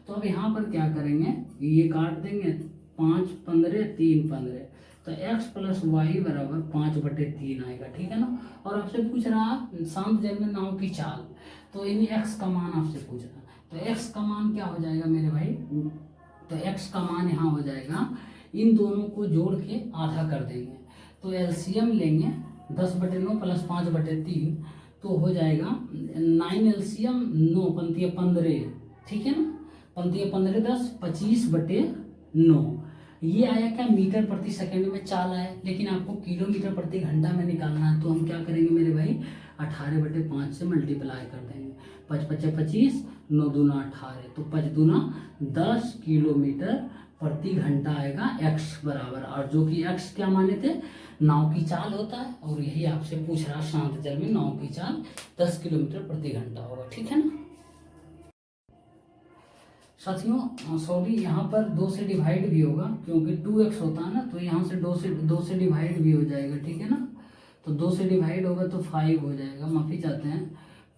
A: तो अब यहाँ पर क्या करेंगे, ये काट देंगे, 5 × 15 = 3 × 15, तो x + y बराबर 5/3 आएगा, ठीक है ना। और आपसे पूछ रहा शांत जल में नाव की चाल, तो यानी x का मान आपसे पूछ रहा, तो x का मान क्या हो जाएगा मेरे भाई, तो x का मान यहाँ हो जाएगा, इन दोनों को जोड़ के आधा कर देंगे, तो एलसीएम लेंगे, 10/9 + 5/3, तो हो जाएगा 9 एलसीएम 9 × 5 = 15, ठीक है ना, 5 × 15 = 10, 25/9, ये आया क्या, मीटर प्रति सेकंड में चाल आया, लेकिन आपको किलोमीटर प्रति घंटा में निकालना है, तो हम क्या करेंगे मेरे भाई, 18/5 से मल्टीप्लाई कर देंगे, 5 × 5 = 25, 9 × 2 = 18, तो 5 × 2 = 10 किलोमीटर प्रति घंटा आएगा x बराबर, और जो कि x क्या माने थे, नाव की चाल होता है, और यही आपसे पूछ रहा शांत जल में नाव की चाल 10 किलोमीटर प्रति घंटा होगा, ठीक है ना। साथियों सॉरी, यहाँ पर 2 से डिवाइड भी होगा क्योंकि 2x होता है ना, तो यहाँ से 2 से डिवाइड भी हो जाएगा, ठीक है ना। तो 2 से डिवाइड होगा तो 5 हो जाएगा, माफ़ी चाहते हैं,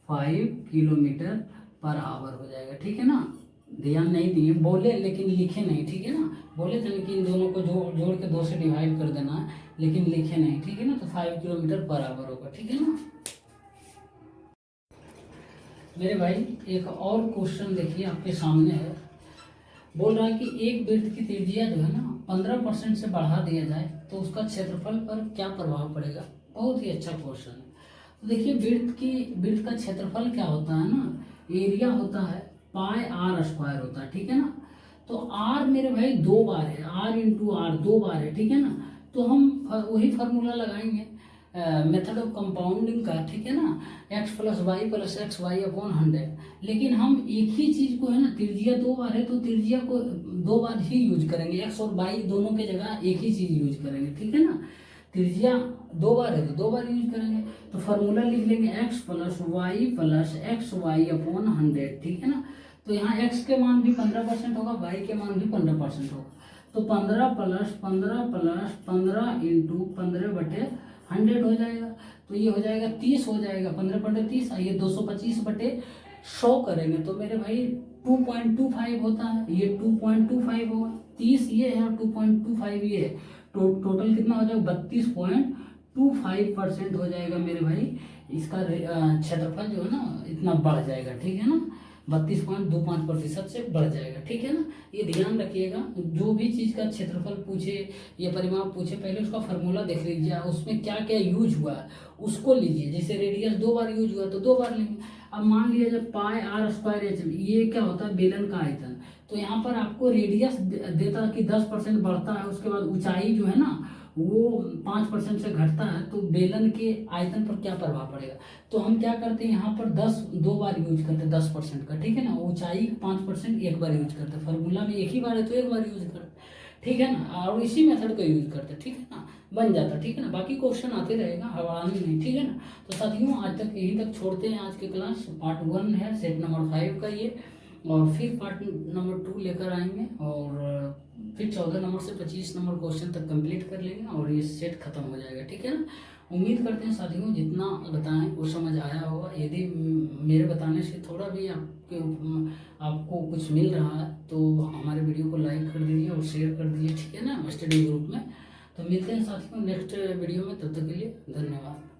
A: 5 किलोमीटर पर आवर हो जाएगा, ठीक है ना। ध्यान नहीं दिए, बोले लेकिन लिखे नहीं, ठीक है ना। बोले थे कि इन दोनों को जोड़ के 2 से डिवाइड कर देना है, लेकिन लिखे नहीं, ठीक है ना। तो 5 किलोमीटर पर आवर होगा, ठीक है ना। मेरे भाई एक और क्वेश्चन देखिए आपके सामने है। बोल रहा है कि एक वृत्त की त्रिज्या जो है ना 15% से बढ़ा दिया जाए तो उसका क्षेत्रफल पर क्या प्रभाव पड़ेगा। बहुत ही अच्छा क्वेश्चन है। तो देखिए वृत्त का क्षेत्रफल क्या होता है ना, एरिया होता है पाई आर स्क्वायर होता है, ठीक है ना। तो आर मेरे भाई 2 बार है, आर इंटू आर 2 बार है, ठीक है ना। तो हम वही फार्मूला लगाएंगे मेथड ऑफ कंपाउंडिंग का, ठीक है ना, x plus Y plus X Y upon 100। लेकिन हम एक ही चीज़ को है ना, त्रिज्या 2 बार है तो त्रिज्या को 2 बार ही यूज करेंगे, x और वाई दोनों के जगह एक ही चीज़ यूज करेंगे, ठीक है ना। त्रिज्या 2 बार है तो 2 बार यूज करेंगे। तो फार्मूला लिख लेंगे x plus Y plus X Y upon 100, ठीक है ना। तो यहाँ x के मान भी 15% होगा, y के मान भी 15% होगा। तो 15 प्लस 15 इंटू 15/100 हो जाएगा। तो ये हो जाएगा 30 हो जाएगा, 15/30, ये 225/100 करेंगे तो मेरे भाई 2.25 होता है, ये 2.25 होगा। 30 ये है और 2.25 ये है, टोटल कितना हो जाएगा 32.25% हो जाएगा मेरे भाई। इसका क्षेत्रफल जो है ना इतना बढ़ जाएगा, ठीक है ना, 32.25% से बढ़ जाएगा, ठीक है ना। ये ध्यान रखिएगा, जो भी चीज़ का क्षेत्रफल पूछे या परिमाप पूछे पहले उसका फार्मूला देख लीजिए, उसमें क्या क्या यूज हुआ है उसको लीजिए। जैसे रेडियस 2 बार यूज हुआ तो 2 बार लेंगे। अब मान लिया जब पाई आर स्क्वायर एच, ये क्या होता है बेलन का आयतन। तो यहाँ पर आपको रेडियस देता कि 10% बढ़ता है, उसके बाद ऊंचाई जो है ना वो 5% से घटता है, तो बेलन के आयतन पर क्या प्रभाव पड़ेगा। तो हम क्या करते हैं यहाँ पर 2 बार यूज करते हैं 10% का, ठीक है ना। ऊंचाई 5% एक बार यूज करते हैं, फार्मूला में एक ही बार है तो एक बार यूज करते, ठीक है ना। और इसी मेथड का यूज करते, ठीक है ना, बन जाता, ठीक है ना। बाकी क्वेश्चन आते रहेगा, हवानी नहीं, ठीक है ना। तो साथियों आज तक यहीं तक छोड़ते हैं आज के क्लास। पार्ट 1 है सेट नंबर 5 का ये, और फिर पार्ट नंबर 2 लेकर आएंगे और फिर 14 नंबर से 25 नंबर क्वेश्चन तक कंप्लीट कर लेंगे और ये सेट खत्म हो जाएगा, ठीक है ना। उम्मीद करते हैं साथियों जितना बताएं वो समझ आया होगा। यदि मेरे बताने से थोड़ा भी आपको कुछ मिल रहा है तो हमारे वीडियो को लाइक कर दीजिए और शेयर कर दीजिए, ठीक है ना, स्टडी ग्रुप में। तो मिलते हैं साथियों नेक्स्ट वीडियो में, तब तक के लिए धन्यवाद।